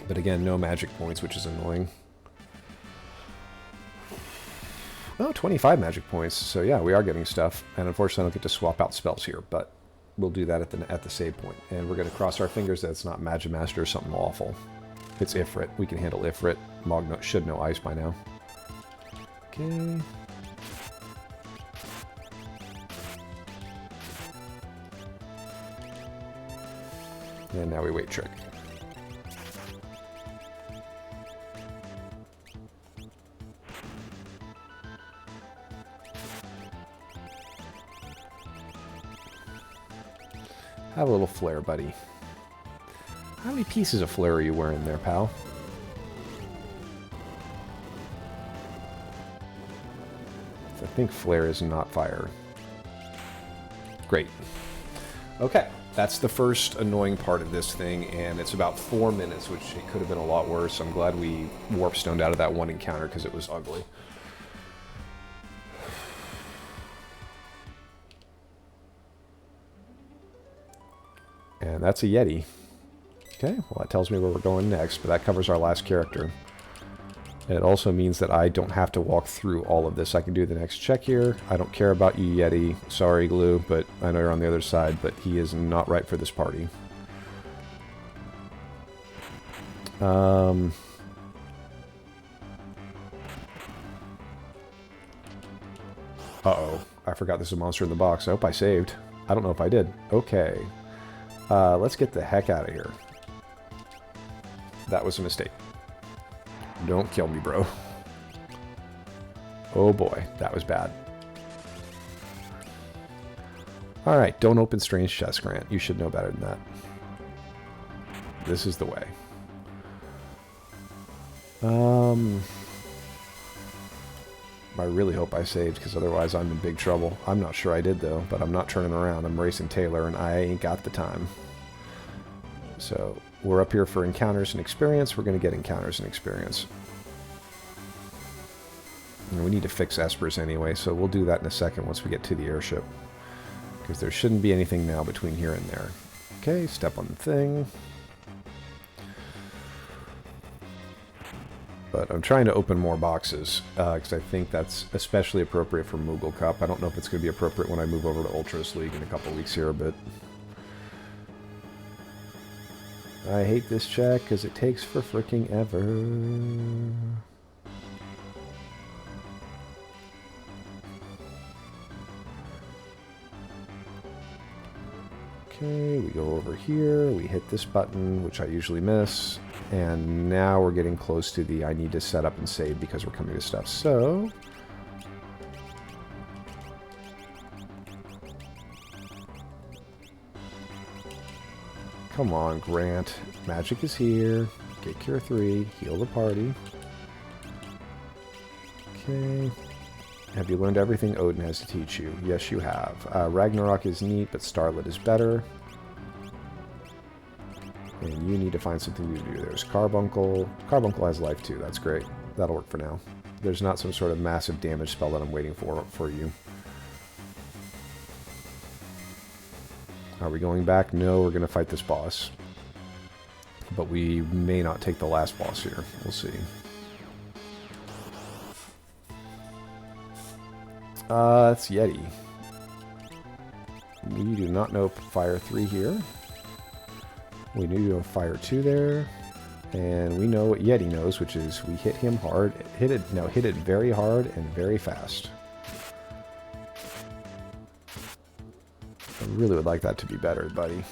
But again, no magic points, which is annoying. Oh, 25 magic points. So yeah, we are getting stuff. And unfortunately, I don't get to swap out spells here, but we'll do that at the save point. And we're going to cross our fingers that it's not Magimaster or something awful. It's Ifrit. We can handle Ifrit. Mog should know Ice by now. Okay. And now we wait Trick. Have a little flare, buddy. How many pieces of flare are you wearing there, pal? I think flare is not fire. Great. Okay, that's the first annoying part of this thing, and it's about 4 minutes, which it could have been a lot worse. I'm glad we warp stoned out of that one encounter because it was ugly. And that's a Yeti. Okay, well that tells me where we're going next, but that covers our last character. And it also means that I don't have to walk through all of this. I can do the next check here. I don't care about you, Yeti. Sorry, Glue, but I know you're on the other side, but he is not right for this party. Uh-oh. I forgot there's a monster in the box. I hope I saved. I don't know if I did. Okay. Let's get the heck out of here. That was a mistake. Don't kill me, bro. Oh boy, that was bad. Alright, don't open strange chest, Grant. You should know better than that. This is the way. I really hope I saved, because otherwise I'm in big trouble. I'm not sure I did, though, but I'm not turning around. I'm racing Taylor, and I ain't got the time. So, we're up here for encounters and experience. We're going to get encounters and experience. And we need to fix espers anyway, so we'll do that in a second once we get to the airship. Because there shouldn't be anything now between here and there. Okay, step on the thing. But I'm trying to open more boxes, because I think that's especially appropriate for Moogle Cup. I don't know if it's going to be appropriate when I move over to Ultras League in a couple weeks here, but... I hate this check, because it takes for fricking ever. Okay, we go over here, we hit this button, which I usually miss, and now we're getting close to the I need to set up and save because we're coming to stuff. So, come on, Grant. Magic is here. Get Cure 3, heal the party. Okay. Have you learned everything Odin has to teach you? Yes, you have. Ragnarok is neat, but Starlit is better. And you need to find something to do. There's Carbuncle. Carbuncle has life too. That's great. That'll work for now. There's not some sort of massive damage spell that I'm waiting for you. Are we going back? No, we're going to fight this boss. But we may not take the last boss here. We'll see. It's Yeti. We do not know Fire 3 here. We do know Fire 2 there. And we know what Yeti knows, which is we hit him hard. Hit it very hard and very fast. I really would like that to be better, buddy.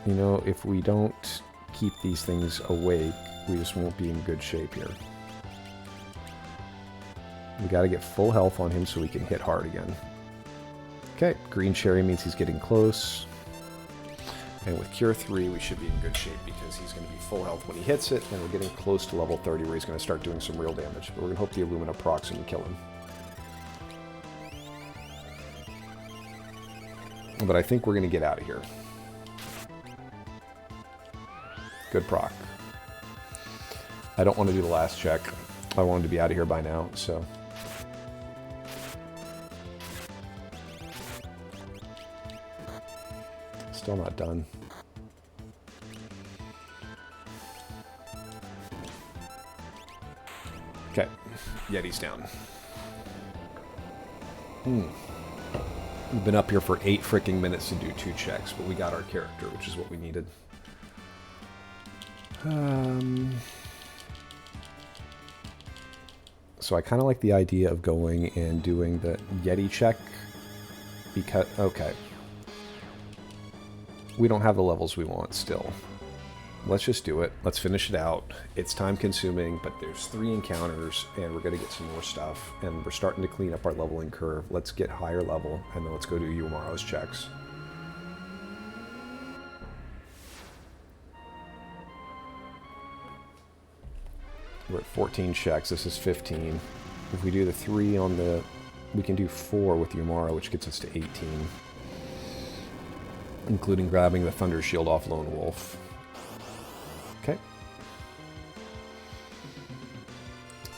You know, if we don't keep these things awake, we just won't be in good shape here. We gotta get full health on him so we can hit hard again. Okay, green cherry means he's getting close. And with Cure 3, we should be in good shape because he's going to be full health when he hits it, and we're getting close to level 30 where he's going to start doing some real damage. But we're going to hope the Illumina procs and kill him. But I think we're going to get out of here. Good proc. I don't want to do the last check. I wanted to be out of here by now, so... Still not done. Okay, Yeti's down. We've been up here for 8 freaking minutes to do 2 checks, but we got our character, which is what we needed. So I kind of like the idea of going and doing the Yeti check because, okay. We don't have the levels we want still. Let's just do it. Let's finish it out. It's time consuming, but there's 3 encounters and we're going to get some more stuff. And we're starting to clean up our leveling curve. Let's get higher level and then let's go do Yumaro's checks. We're at 14 checks. This is 15. If we do the 3 on the... We can do 4 with Yumaro, which gets us to 18. Including grabbing the Thunder Shield off Lone Wolf. Okay.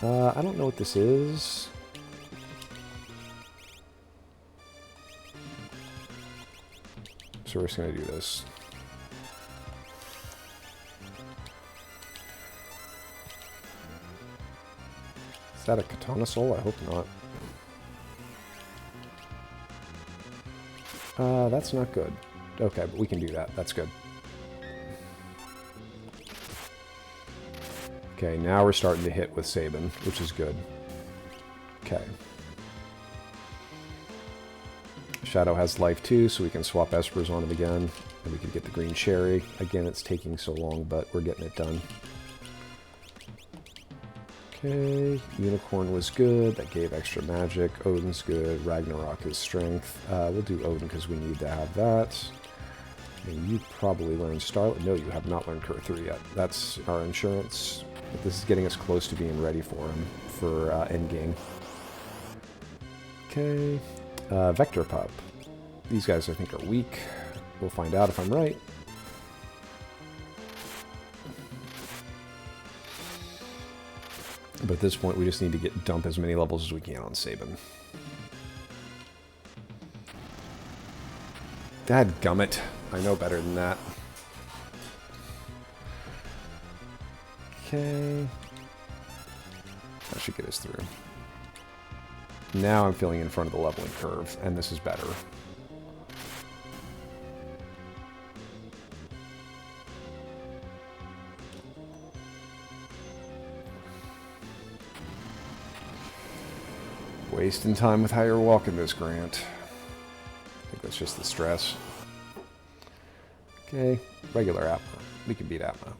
I don't know what this is. So we're just going to do this. Is that a Katana Soul? I hope not. That's not good. Okay, but we can do that. That's good. Okay, now we're starting to hit with Sabin, which is good. Okay. Shadow has life too, so we can swap Espers on him again. And we can get the green cherry. Again, it's taking so long, but we're getting it done. Okay, Unicorn was good. That gave extra magic. Odin's good. Ragnarok is strength. We'll do Odin because we need to have that. And you probably learned Starlight. No, you have not learned Cur 3 yet. That's our insurance. But this is getting us close to being ready for him for endgame. Okay, Vector Pup. These guys I think are weak. We'll find out if I'm right. But at this point, we just need to dump as many levels as we can on Sabin. Dadgummit. I know better than that. Okay. That should get us through. Now I'm feeling in front of the leveling curve, and this is better. Wasting time with how you're walking this, Grant. I think that's just the stress. Okay, regular Atma. We can beat Atma.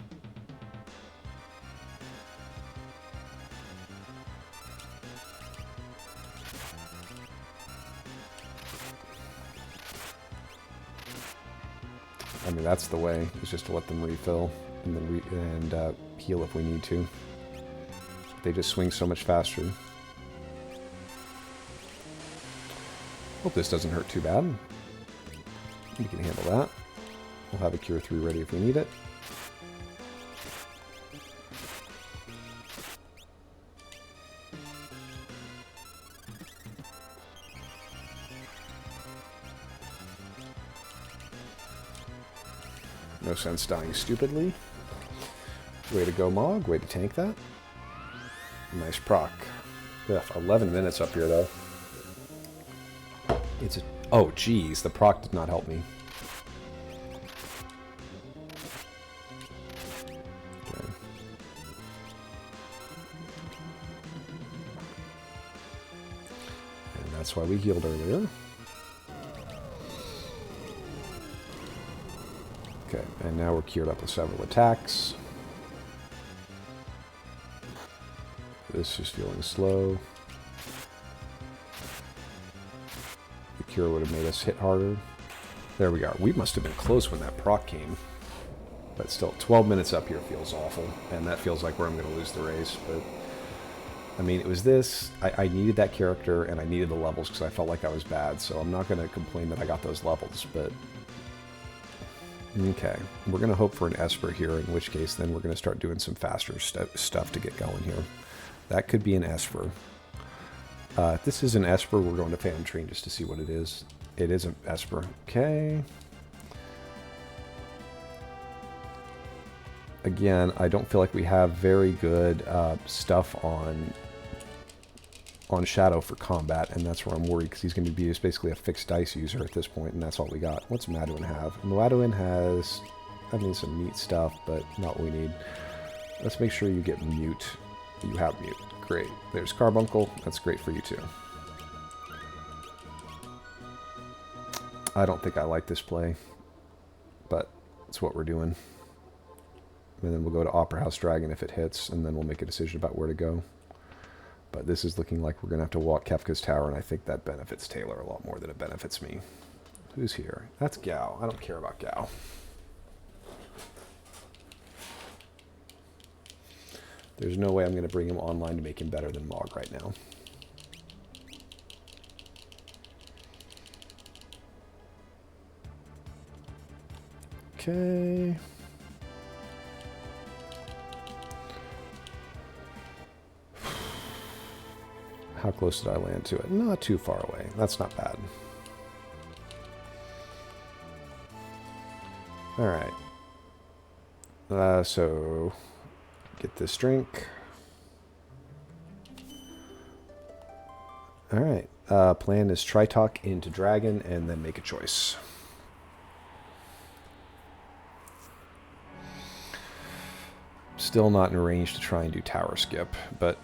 I mean, that's the way. Is just to let them refill and then heal if we need to. They just swing so much faster. Hope this doesn't hurt too bad. We can handle that. We'll have a Cure 3 ready if we need it. No sense dying stupidly. Way to go, Mog. Way to tank that. Nice proc. Yeah, 11 minutes up here, though. It's a... Oh, geez. The proc did not help me. Okay. And that's why we healed earlier. Okay, and now we're cured up with several attacks. This is feeling slow. The cure would have made us hit harder. There we are. We must have been close when that proc came. But still, 12 minutes up here feels awful. And that feels like where I'm going to lose the race. But, I mean, it was this. I needed that character, and I needed the levels because I felt like I was bad. So I'm not going to complain that I got those levels, but... Okay, we're going to hope for an Esper here, in which case then we're going to start doing some faster stuff to get going here. That could be an Esper. If this is an Esper, we're going to Phantom Train just to see what it is. It is an Esper. Okay. Again, I don't feel like we have very good stuff on on Shadow for combat, and that's where I'm worried, because he's going to be just basically a fixed dice user at this point, and that's all we got. What's Maduin have? Maduin has, I mean, some neat stuff, but not what we need. Let's make sure you get mute. You have mute. Great. There's Carbuncle. That's great for you too. I don't think I like this play, but it's what we're doing. And then we'll go to Opera House Dragon if it hits, and then we'll make a decision about where to go. But this is looking like we're going to have to walk Kefka's Tower, and I think that benefits Taylor a lot more than it benefits me. Who's here? That's Gao. I don't care about Gao. There's no way I'm going to bring him online to make him better than Mog right now. Okay. How close did I land to it? Not too far away. That's not bad. Alright. So, get this drink. Alright. Plan is Tritalk into Dragon and then make a choice. Still not in range to try and do Tower Skip, but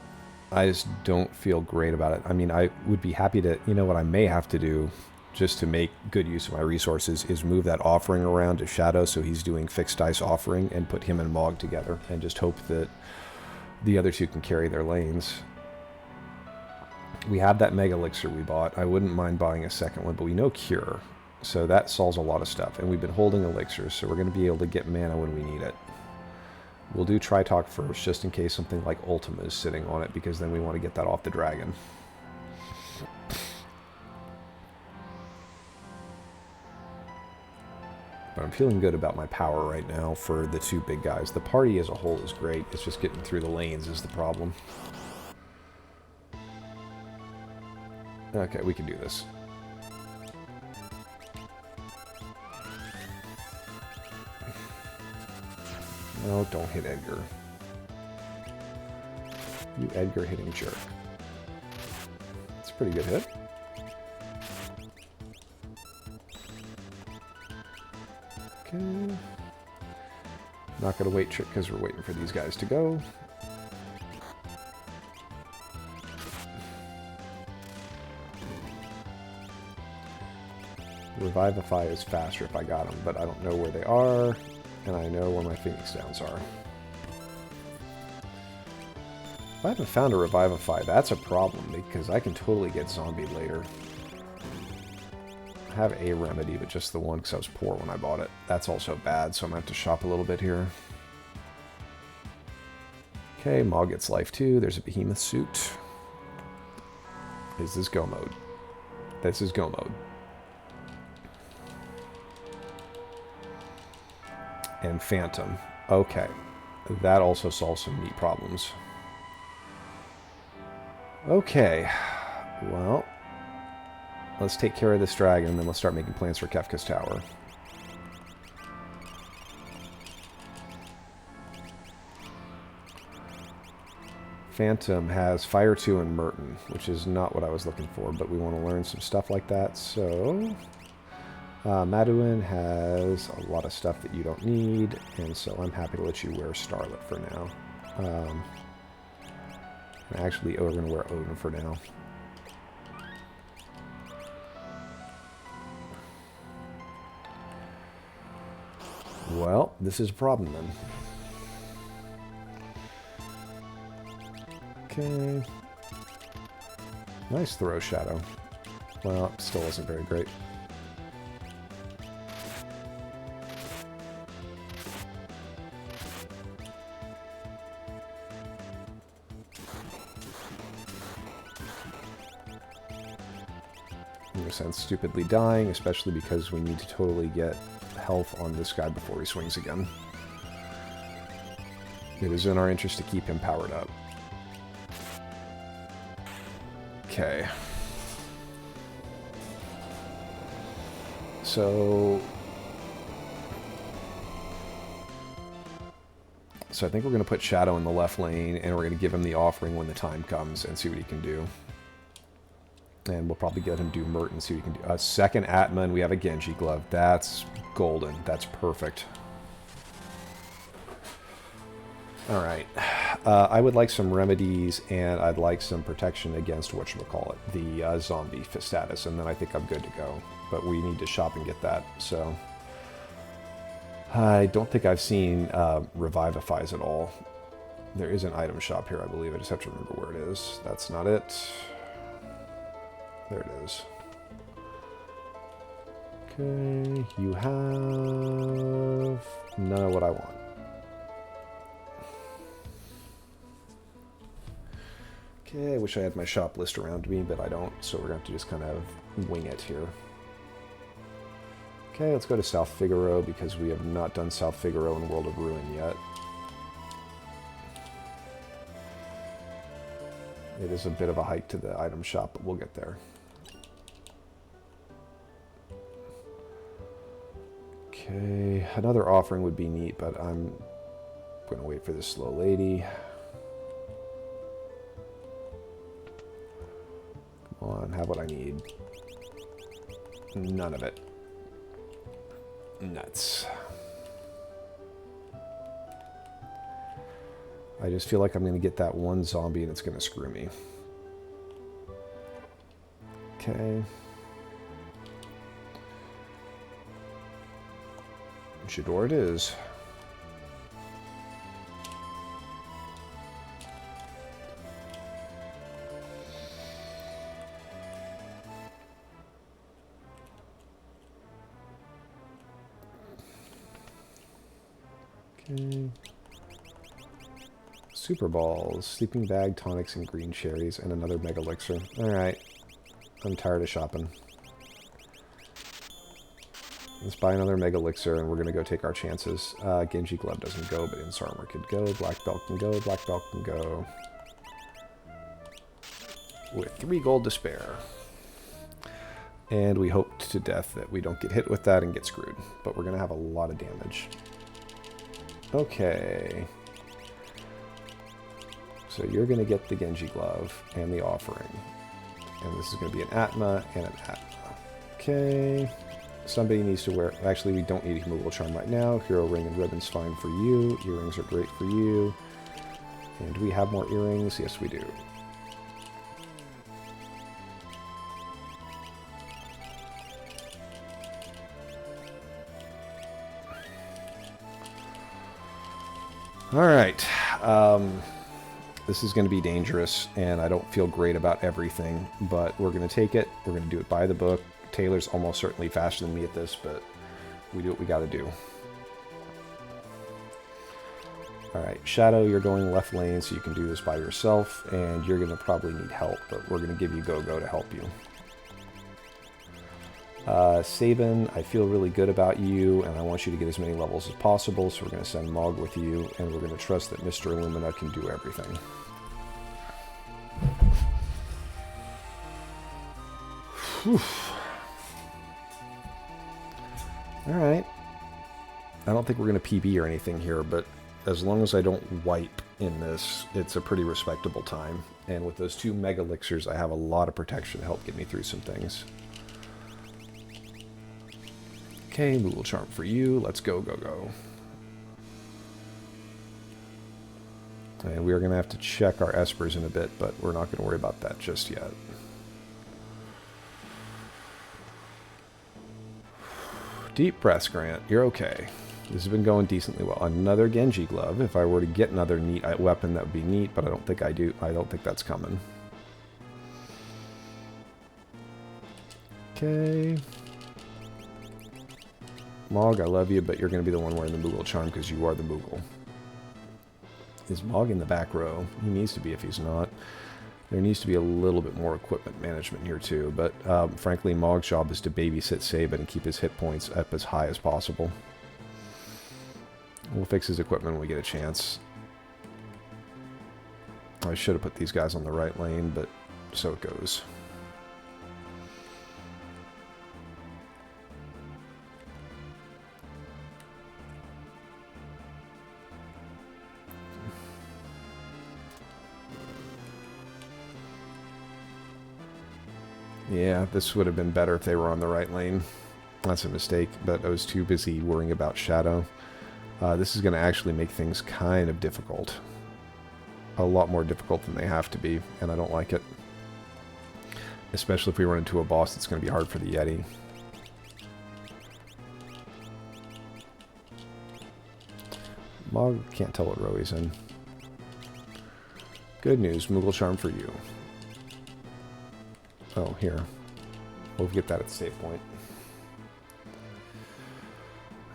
I just don't feel great about it. I mean, I would be happy to, you know what I may have to do, just to make good use of my resources, is move that offering around to Shadow so he's doing fixed dice offering, and put him and Mog together, and just hope that the other two can carry their lanes. We have that Mega Elixir we bought. I wouldn't mind buying a second one, but we know Cure, so that solves a lot of stuff. And we've been holding Elixirs, so we're going to be able to get mana when we need it. We'll do Tritalk first, just in case something like Ultima is sitting on it, because then we want to get that off the dragon. But I'm feeling good about my power right now for the two big guys. The party as a whole is great. It's just getting through the lanes is the problem. Okay, we can do this. No, don't hit Edgar. You Edgar hitting jerk. It's a pretty good hit. Okay. Not gonna wait trick because we're waiting for these guys to go. Revivify is faster if I got them, but I don't know where they are. And I know where my Phoenix Downs are. If I haven't found a Revivify, that's a problem, because I can totally get zombied later. I have a remedy, but just the one, because I was poor when I bought it. That's also bad, so I'm going to have to shop a little bit here. Okay, Mog gets life too. There's a Behemoth suit. Is this go mode? This is go mode. And Phantom. Okay. That also solves some neat problems. Okay. Well, let's take care of this dragon, and then let's start making plans for Kefka's Tower. Phantom has Fire 2 and Merton, which is not what I was looking for, but we want to learn some stuff like that, so... Maduin has a lot of stuff that you don't need, and so I'm happy to let you wear Starlet for now. Actually, we're going to wear Odin for now. Well, this is a problem then. Okay. Nice throw, Shadow. Well, still wasn't very great. No sense stupidly dying, especially because we need to totally get health on this guy before he swings again. It is in our interest to keep him powered up. Okay. So I think we're going to put Shadow in the left lane, and we're going to give him the offering when the time comes and see what he can do. And we'll probably get him do Mert and see what we can do. A second Atma, and we have a Genji glove. That's golden. That's perfect. Alright. I would like some remedies, and I'd like some protection against whatchamacallit, the zombie status, and then I think I'm good to go. But we need to shop and get that, so... I don't think I've seen Revivifies at all. There is an item shop here, I believe. I just have to remember where it is. That's not it. There it is. Okay, you have none of what I want. Okay, I wish I had my shop list around me, but I don't, so we're going to have to just kind of wing it here. Okay, let's go to South Figaro, because we have not done South Figaro in World of Ruin yet. It is a bit of a hike to the item shop, but we'll get there. Okay, another offering would be neat, but I'm going to wait for this slow lady. Come on, have what I need. None of it. Nuts. I just feel like I'm going to get that one zombie and it's going to screw me. Okay. Jador it is. Okay. Super balls, sleeping bag, tonics, and green cherries, and another mega elixir. Alright. I'm tired of shopping. Let's buy another mega elixir, and we're going to go take our chances. Genji glove doesn't go, but In's armor could go. Black belt can go. Black belt can go. With 3 gold to spare. And we hope to death that we don't get hit with that and get screwed. But we're going to have a lot of damage. Okay. So you're going to get the Genji glove and the offering. And this is going to be an Atma and an Atma. Okay. Somebody needs to wear... Actually, we don't need a Moogle charm right now. Hero ring and ribbon's fine for you. Earrings are great for you. And do we have more earrings? Yes, we do. Alright. This is going to be dangerous, and I don't feel great about everything, but we're going to take it. We're going to do it by the book. Taylor's almost certainly faster than me at this, but we do what we got to do. Alright, Shadow, you're going left lane, so you can do this by yourself, and you're going to probably need help, but we're going to give you Go-Go to help you. Sabin, I feel really good about you, and I want you to get as many levels as possible, so we're going to send Mog with you, and we're going to trust that Mr. Illumina can do everything. Whew. Alright. I don't think we're going to PB or anything here, but as long as I don't wipe in this, it's a pretty respectable time. And with those 2 Mega Elixirs, I have a lot of protection to help get me through some things. Okay, Moogle Charm for you. Let's go, go, go. And we are going to have to check our Espers in a bit, but we're not going to worry about that just yet. Deep breaths, Grant. You're okay. This has been going decently well. Another Genji glove. If I were to get another neat weapon, that would be neat, but I don't think I do. I don't think that's coming. Okay. Mog, I love you, but you're going to be the one wearing the Moogle charm because you are the Moogle. Is Mog in the back row? He needs to be if he's not. There needs to be a little bit more equipment management here too, but frankly, Mog's job is to babysit Sabin and keep his hit points up as high as possible. We'll fix his equipment when we get a chance. I should have put these guys on the right lane, but so it goes. Yeah, this would have been better if they were on the right lane. That's a mistake, but I was too busy worrying about Shadow. This is going to actually make things kind of difficult. A lot more difficult than they have to be, and I don't like it. Especially if we run into a boss, it's going to be hard for the Yeti. Mog can't tell what row he's in. Good news, Moogle Charm for you. Oh, here. We'll get that at the save point.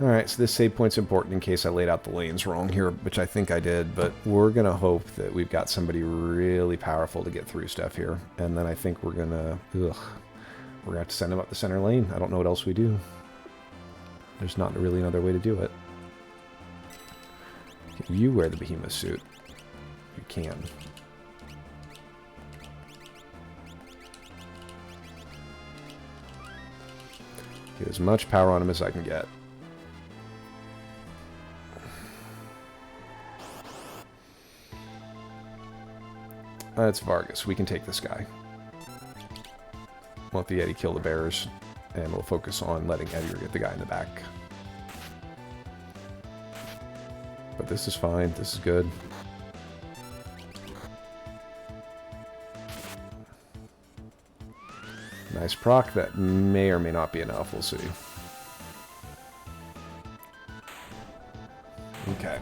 Alright, so this save point's important in case I laid out the lanes wrong here, which I think I did, but we're going to hope that we've got somebody really powerful to get through stuff here. And then I think we're going to... we're going to have to send him up the center lane. I don't know what else we do. There's not really another way to do it. You wear the behemoth suit. You can. Get as much power on him as I can get. It's Vargas. We can take this guy. Let the Yeti kill the bears, and we'll focus on letting Edgar get the guy in the back. But this is fine. This is good. Nice proc. That may or may not be enough. We'll see. Okay.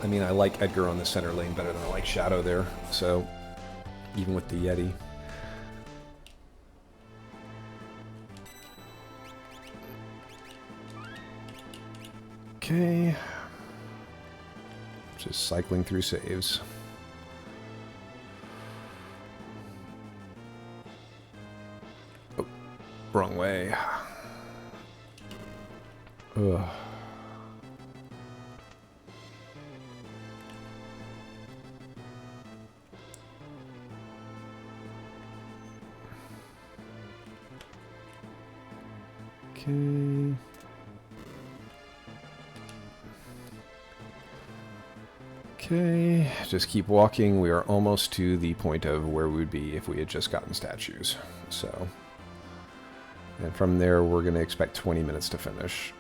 I mean, I like Edgar on the center lane better than I like Shadow there, so even with the Yeti. Okay. Just cycling through saves. Oh, wrong way. Ugh. Okay. Okay, just keep walking. We are almost to the point of where we would be if we had just gotten statues. So, and from there, we're going to expect 20 minutes to finish.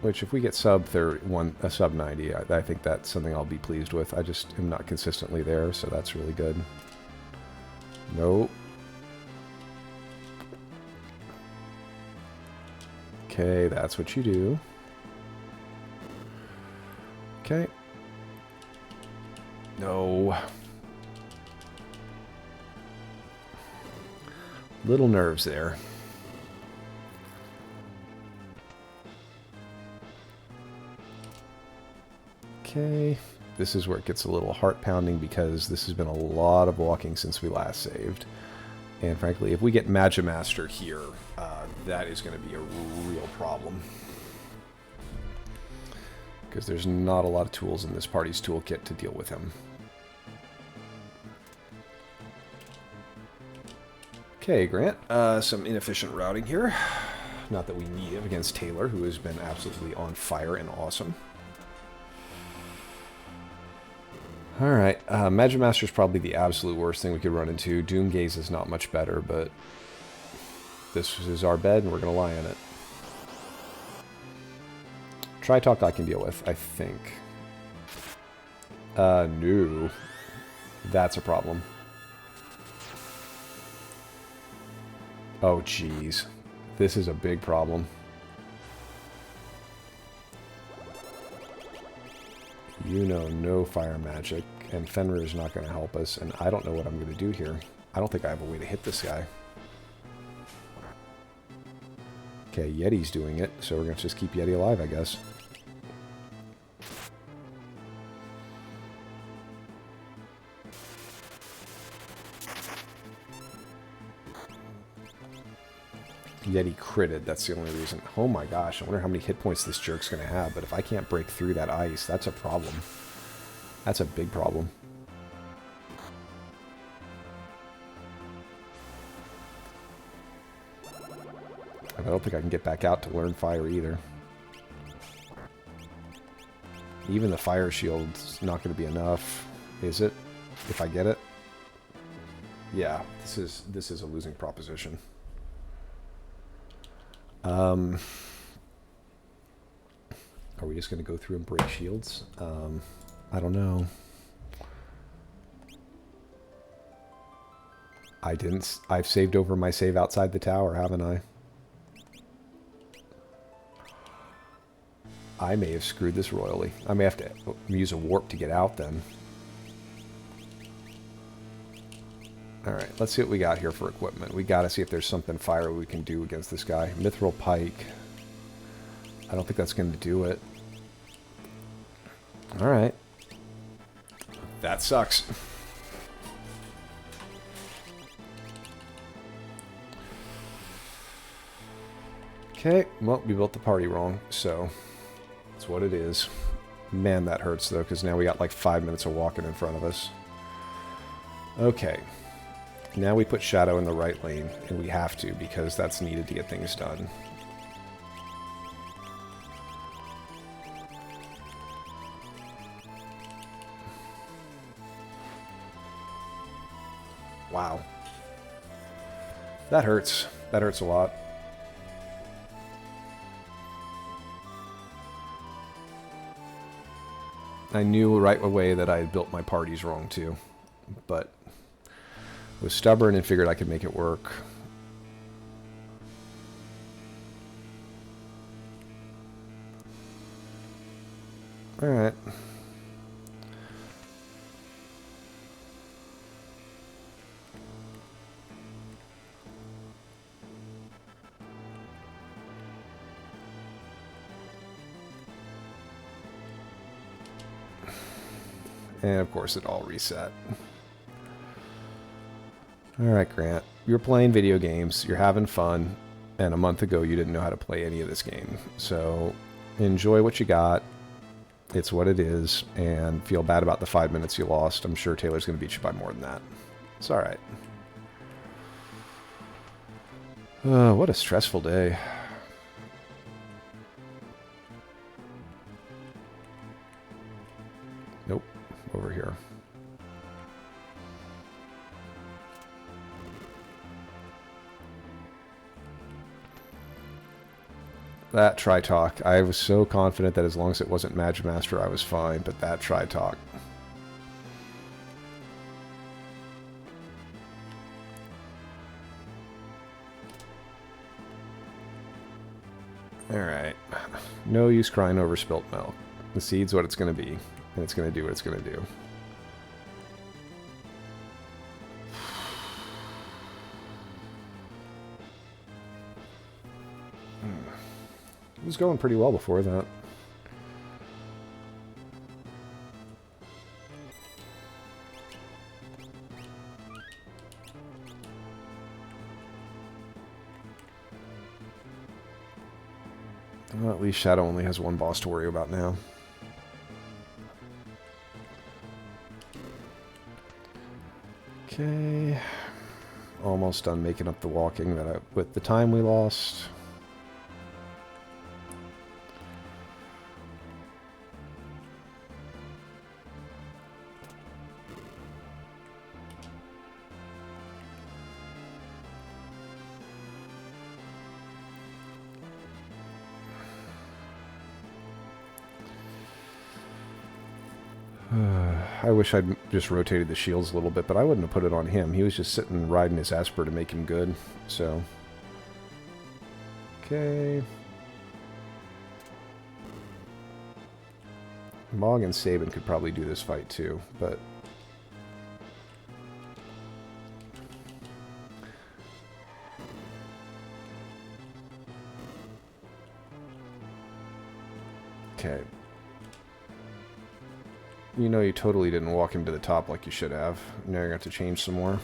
Which, if we get sub 90, I think that's something I'll be pleased with. I just am not consistently there, so that's really good. Nope. Okay, that's what you do. Okay. No. Little nerves there. Okay. This is where it gets a little heart-pounding because this has been a lot of walking since we last saved. And frankly, if we get Magimaster here, that is going to be a real problem. Because there's not a lot of tools in this party's toolkit to deal with him. Okay, Grant. Some inefficient routing here. Not that we need it against Taylor, who has been absolutely on fire and awesome. Alright, Magimaster is probably the absolute worst thing we could run into. Doomgaze is not much better, but this is our bed and we're going to lie in it. Tri-Talk I can deal with, I think. No. That's a problem. Oh, jeez. This is a big problem. You know no fire magic, and Fenrir is not going to help us, and I don't know what I'm going to do here. I don't think I have a way to hit this guy. Okay, Yeti's doing it, so we're going to just keep Yeti alive, I guess. Yeti critted, that's the only reason. Oh my gosh, I wonder how many hit points this jerk's going to have, but if I can't break through that ice, that's a problem. That's a big problem. And I don't think I can get back out to learn fire either. Even the fire shield's not going to be enough, is it? if I get it. Yeah, this is a losing proposition. Are we just going to go through and break shields? I don't know. I've saved over my save outside the tower, haven't I? I may have screwed this royally. I may have to use a warp to get out then. Alright, let's see what we got here for equipment. We gotta see if there's something fire we can do against this guy. Mithril Pike. I don't think that's going to do it. Alright. That sucks. Okay, well, we built the party wrong, so that's what it is. Man, that hurts, though, because now we got like 5 minutes of walking in front of us. Okay. Now we put Shadow in the right lane, and we have to, because that's needed to get things done. Wow. That hurts. That hurts a lot. I knew right away that I had built my parties wrong, too. But was stubborn and figured I could make it work. Alright. And of course it all reset. Alright, Grant. You're playing video games, you're having fun, and a month ago you didn't know how to play any of this game. So enjoy what you got. It's what it is, and feel bad about the 5 minutes you lost. I'm sure Taylor's going to beat you by more than that. It's alright. What a stressful day. Nope. Over here. That Tri-Talk. I was so confident that as long as it wasn't Magi Master, I was fine, but that Tri-Talk. Alright. No use crying over spilt milk. The seed's what it's going to be, and it's going to do what it's going to do. It was going pretty well before that. Well, at least Shadow only has one boss to worry about now. Okay. Almost done making up the walking that with the time we lost. I wish I'd just rotated the shields a little bit, but I wouldn't have put it on him. He was just sitting riding his Esper to make him good, so... Okay... Mog and Sabin could probably do this fight too, but... Okay. You know you totally didn't walk him to the top like you should have. Now you're going to have to change some more.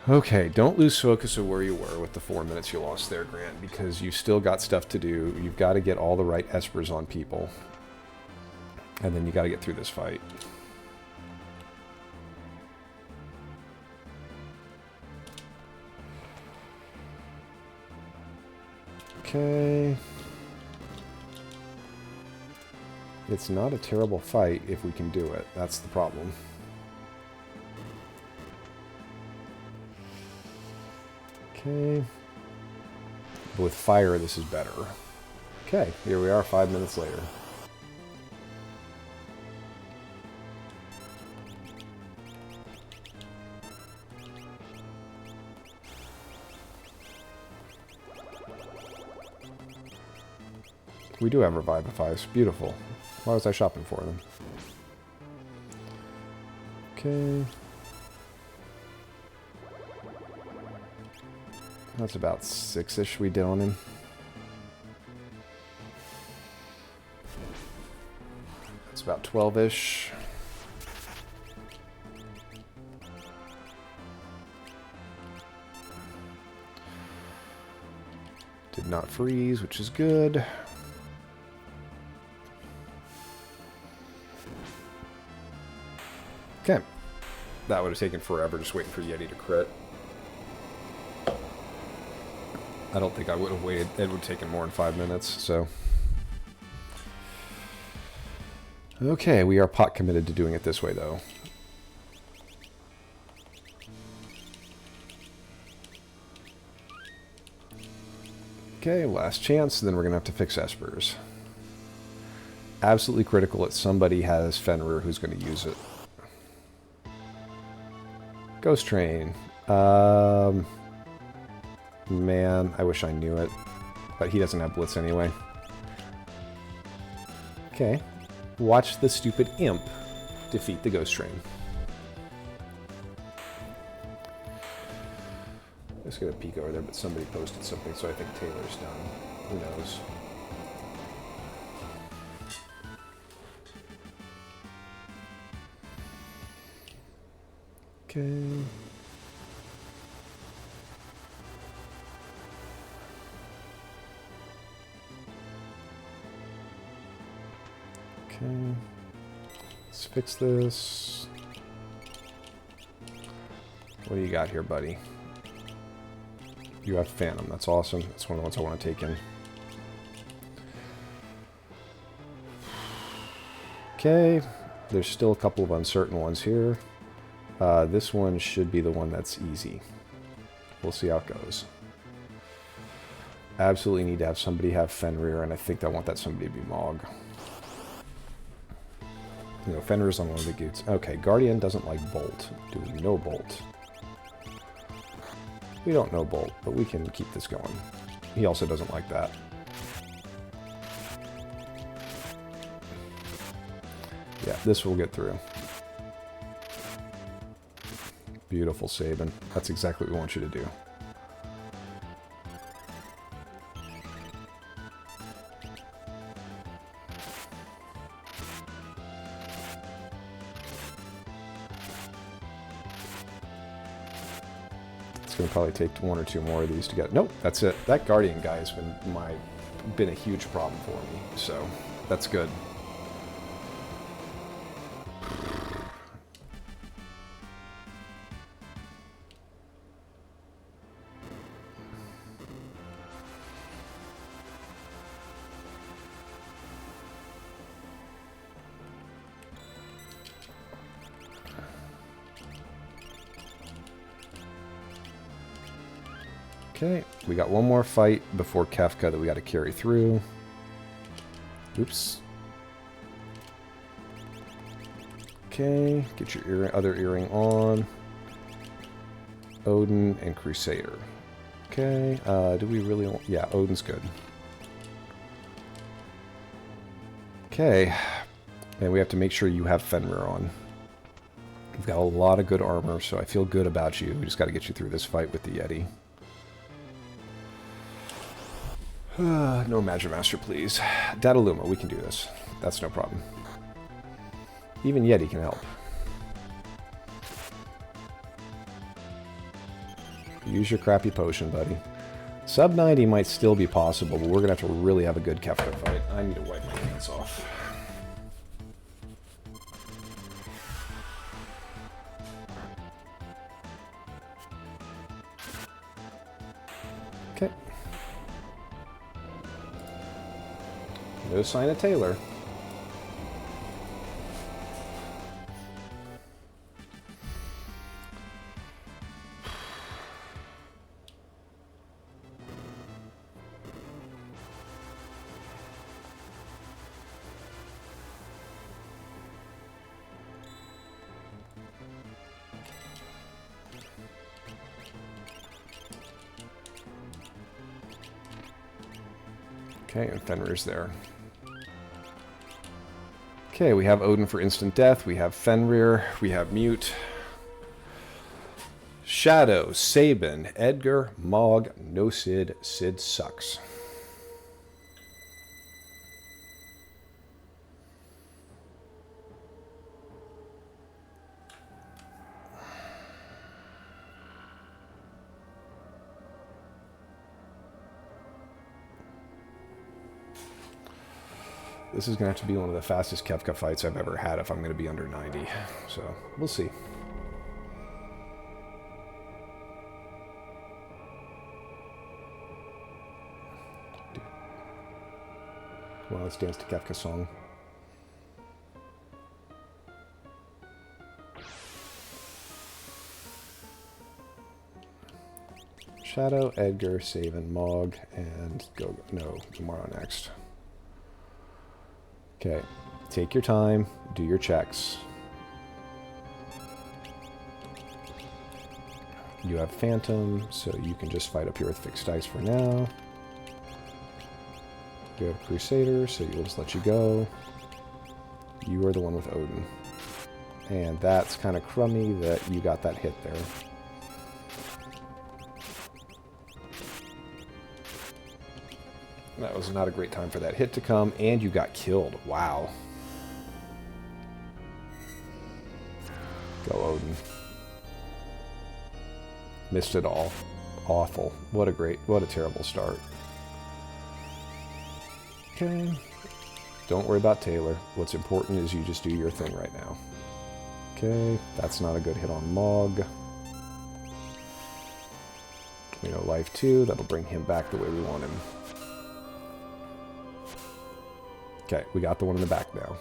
Okay, don't lose focus of where you were with the 4 minutes you lost there, Grant, because you've still got stuff to do. You've got to get all the right espers on people. And then you got to get through this fight. Okay... It's not a terrible fight if we can do it. That's the problem. Okay. But with fire, this is better. Okay, here we are 5 minutes later. We do have Revivifies. Beautiful. Why was I shopping for them? Okay. That's about 6-ish we did on him. That's about 12-ish. Did not freeze, which is good. Okay. That would have taken forever just waiting for Yeti to crit. I don't think I would have waited. It would have taken more than 5 minutes, so. Okay, we are pot committed to doing it this way, though. Okay, last chance, then we're going to have to fix Espers. Absolutely critical that somebody has Fenrir who's going to use it. Ghost Train. Man, I wish I knew it. But he doesn't have Blitz anyway. Okay. Watch the stupid imp defeat the Ghost Train. Let's get a peek over there, but somebody posted something, so I think Taylor's done. Who knows? Okay. Okay. Let's fix this. What do you got here, buddy? You have Phantom. That's awesome. That's one of the ones I want to take in. Okay. There's still a couple of uncertain ones here. This one should be the one that's easy. We'll see how it goes. Absolutely need to have somebody have Fenrir, and I think I want that somebody to be Mog. You know, Fenrir's on one of the goods. Okay, Guardian doesn't like Bolt. Do we know Bolt? We don't know Bolt, but we can keep this going. He also doesn't like that. Yeah, this will get through. Beautiful, Sabin. That's exactly what we want you to do. It's going to probably take one or two more of these to get... Nope, that's it. That Guardian guy has been a huge problem for me, so that's good. Okay, we got one more fight before Kefka that we got to carry through. Oops. Okay, get your other earring on. Odin and Crusader. Okay, do we really want... Yeah, Odin's good. Okay, and we have to make sure you have Fenrir on. You've got a lot of good armor, so I feel good about you. We just got to get you through this fight with the Yeti. No Magic Master, please. Dataluma, we can do this. That's no problem. Even Yeti can help. Use your crappy potion, buddy. Sub 90 might still be possible, but we're going to have to really have a good Kefka fight. I need to wipe my hands off. Okay. No sign of Taylor. Okay, and Fenrir's there. Okay, we have Odin for instant death. We have Fenrir. We have Mute. Shadow, Sabin, Edgar, Mog, no Sid. Sid sucks. This is going to have to be one of the fastest Kefka fights I've ever had if I'm going to be under 90. So, we'll see. Well, let's dance to Kefka song. Shadow, Edgar, Sabin, Mog, and go. No, tomorrow next. Okay, take your time, do your checks. You have Phantom, so you can just fight up here with fixed dice for now. You have Crusader, so you'll just let you go. You are the one with Odin. And that's kind of crummy that you got that hit there. That was not a great time for that hit to come, and you got killed. Wow. Go, Odin. Missed it all. Awful. What a terrible start. Okay. Don't worry about Taylor. What's important is you just do your thing right now. Okay, that's not a good hit on Mog. We know life 2. That'll bring him back the way we want him. Okay, we got the one in the back now.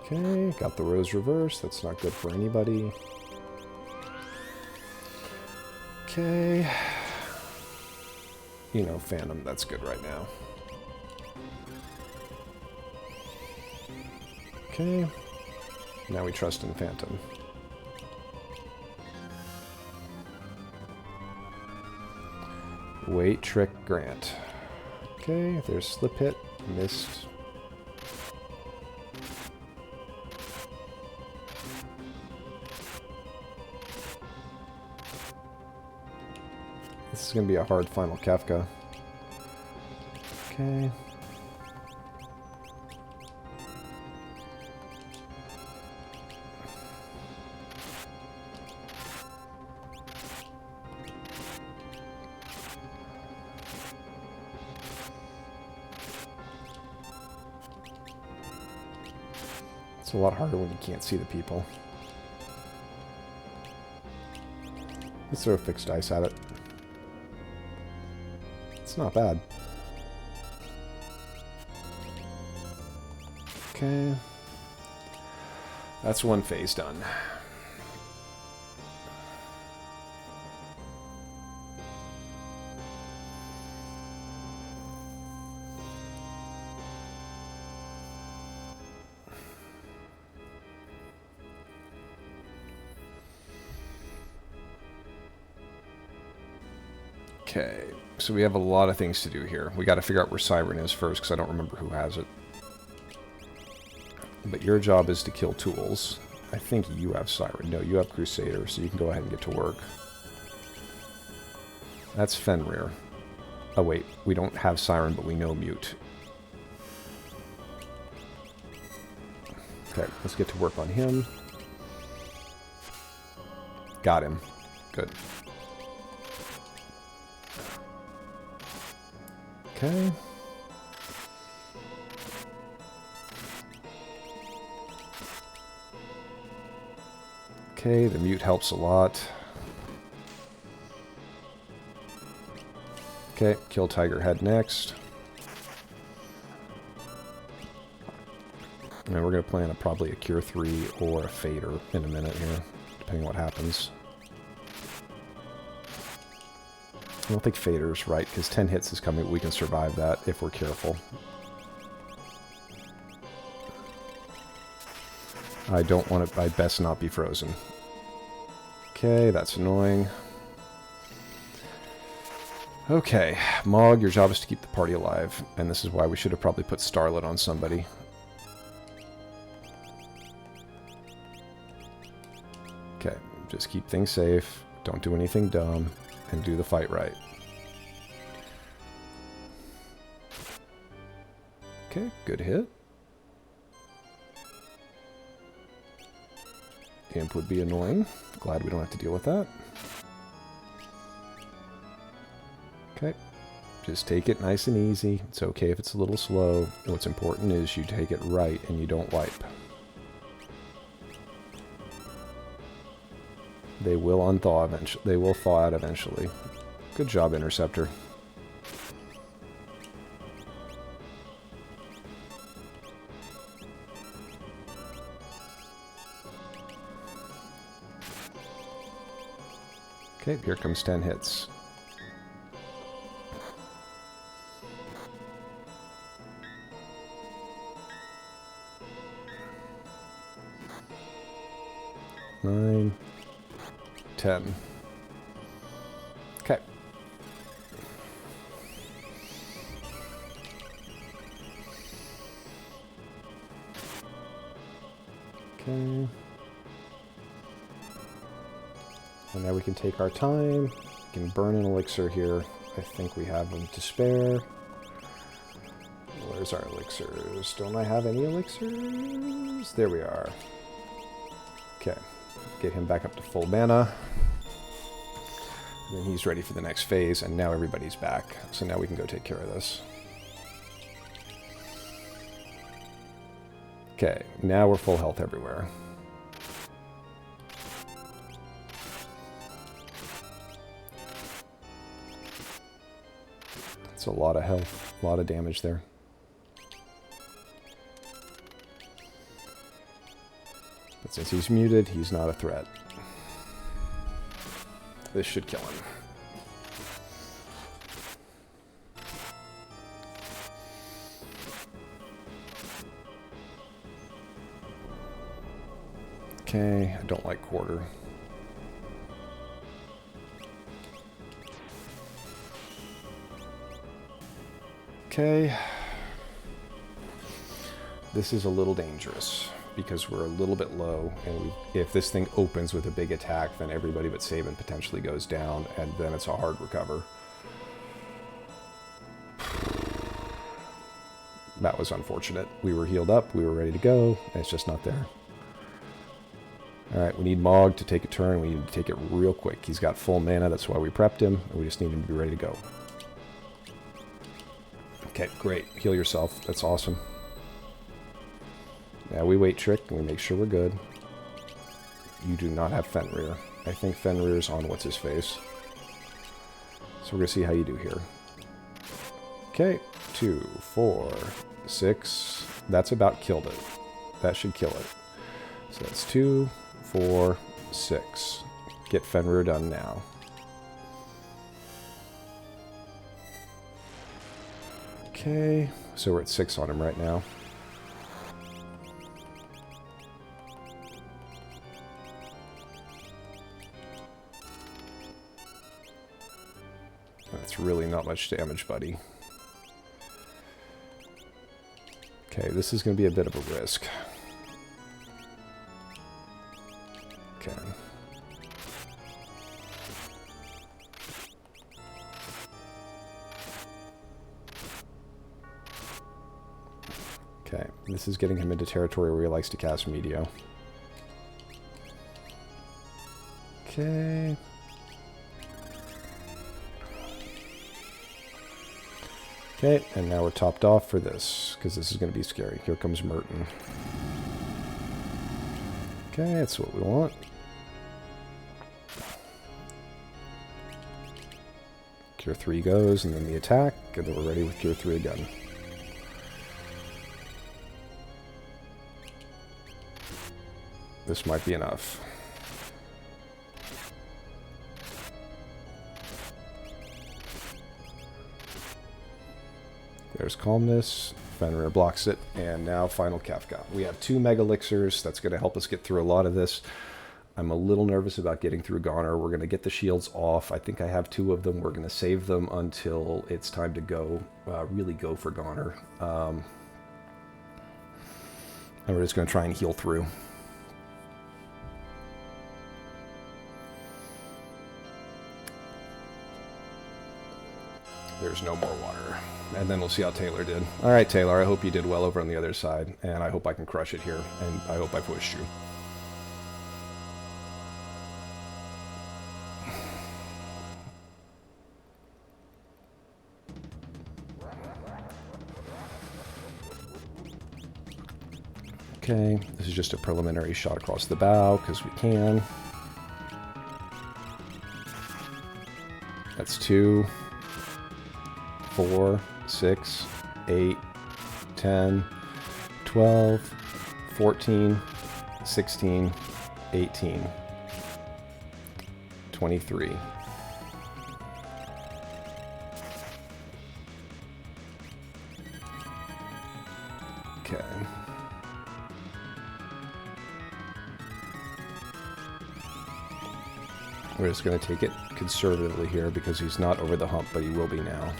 Okay, got the rose reverse. That's not good for anybody. Okay. You know, Phantom, that's good right now. Okay. Now we trust in Phantom. Wait, trick, grant. Okay, there's slip hit, missed. This is going to be a hard final Kefka. Okay. It's a lot harder when you can't see the people. Let's throw a fixed dice at it. It's not bad. Okay. That's one phase done. Okay, so we have a lot of things to do here. We got to figure out where Siren is first, because I don't remember who has it. But your job is to kill tools. I think you have Siren. No, you have Crusader, so you can go ahead and get to work. That's Fenrir. Oh wait, we don't have Siren, but we know Mute. Okay, let's get to work on him. Got him. Good. Okay. Okay, the Mute helps a lot. Okay, kill Tiger Head next. And we're going to plan probably a Cure 3 or a Fader in a minute here, depending on what happens. I don't think Fader's right, because 10 hits is coming, but we can survive that if we're careful. I don't want it. I best not be frozen. Okay, that's annoying. Okay, Mog, your job is to keep the party alive, and this is why we should have probably put Starlet on somebody. Okay, just keep things safe, don't do anything dumb, and do the fight right. Okay, good hit. Imp would be annoying. Glad we don't have to deal with that. Okay, just take it nice and easy. It's okay if it's a little slow. What's important is you take it right and you don't wipe. They will unthaw eventually. They will thaw out eventually. Good job, Interceptor. Okay, here comes 10 hits. Nine, 10. Okay. Okay. And now we can take our time. We can burn an elixir here. I think we have them to spare. Where's our elixirs? Don't I have any elixirs? There we are. Okay. Get him back up to full mana. And then he's ready for the next phase, and now everybody's back. So now we can go take care of this. Okay, now we're full health everywhere. That's a lot of health, a lot of damage there. But since he's muted, he's not a threat. This should kill him. Okay, I don't like quarter. Okay. This is a little dangerous because we're a little bit low, and if this thing opens with a big attack, then everybody but Sabin potentially goes down, and then it's a hard recover. That was unfortunate. We were healed up, we were ready to go, and it's just not there. Alright, we need Mog to take a turn. We need to take it real quick. He's got full mana, that's why we prepped him, and we just need him to be ready to go. Okay, great. Heal yourself. That's awesome. Now we wait Trick, and we make sure we're good. You do not have Fenrir. I think Fenrir's on what's-his-face. So we're going to see how you do here. Okay, 2, 4, 6. That's about killed it. That should kill it. So that's 2, 4, 6. Get Fenrir done now. Okay, so we're at 6 on him right now. That's really not much damage, buddy. Okay, this is going to be a bit of a risk. Okay. Okay, this is getting him into territory where he likes to cast Meteor. Okay. Okay, and now we're topped off for this, because this is going to be scary. Here comes Merton. Okay, that's what we want. Cure 3 goes, and then the attack, and then we're ready with Cure 3 again. This might be enough. There's Calmness. Fenrir blocks it, and now final Kefka. We have 2 Mega Elixirs. That's going to help us get through a lot of this. I'm a little nervous about getting through Goner. We're going to get the shields off. I think I have 2 of them. We're going to save them until it's time to go, really go for Goner. And we're just going to try and heal through. There's no more water. And then we'll see how Taylor did. All right, Taylor, I hope you did well over on the other side. And I hope I can crush it here. And I hope I pushed you. Okay, this is just a preliminary shot across the bow, because we can. That's 2, 4, 6, 8, 10, 12, 14, 16, 18, 23. Okay. We're just going to take it conservatively here because he's not over the hump, but he will be now.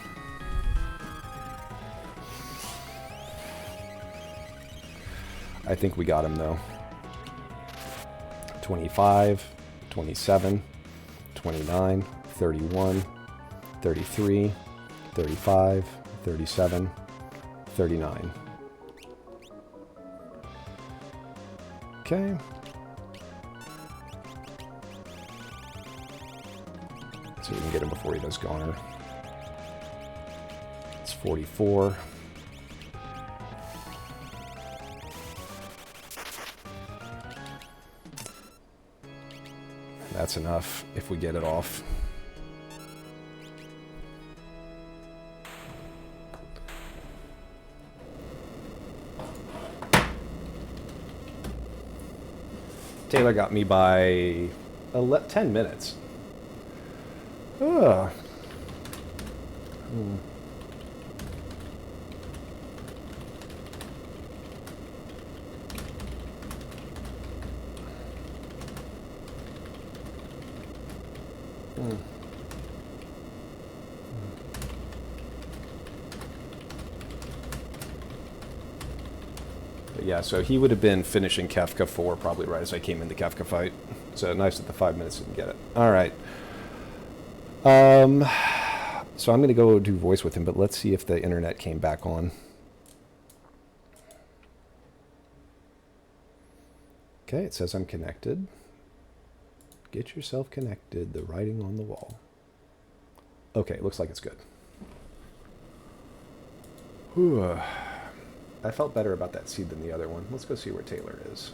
I think we got him though. 25, 27, 29, 31, 33, 35, 37, 39. Okay. So we can get him before he does Goner. It's 44. And that's enough if we get it off. Taylor got me by 10 minutes. Ugh. But yeah, so he would have been finishing Kefka 4 probably right as I came in the Kefka fight. So nice that the 5 minutes didn't get it. All right. So I'm going to go do voice with him, but let's see if the internet came back on. Okay, it says I'm connected. Get yourself connected, the writing on the wall. Okay, it looks like it's good. Whew. I felt better about that seed than the other one. Let's go see where Taylor is.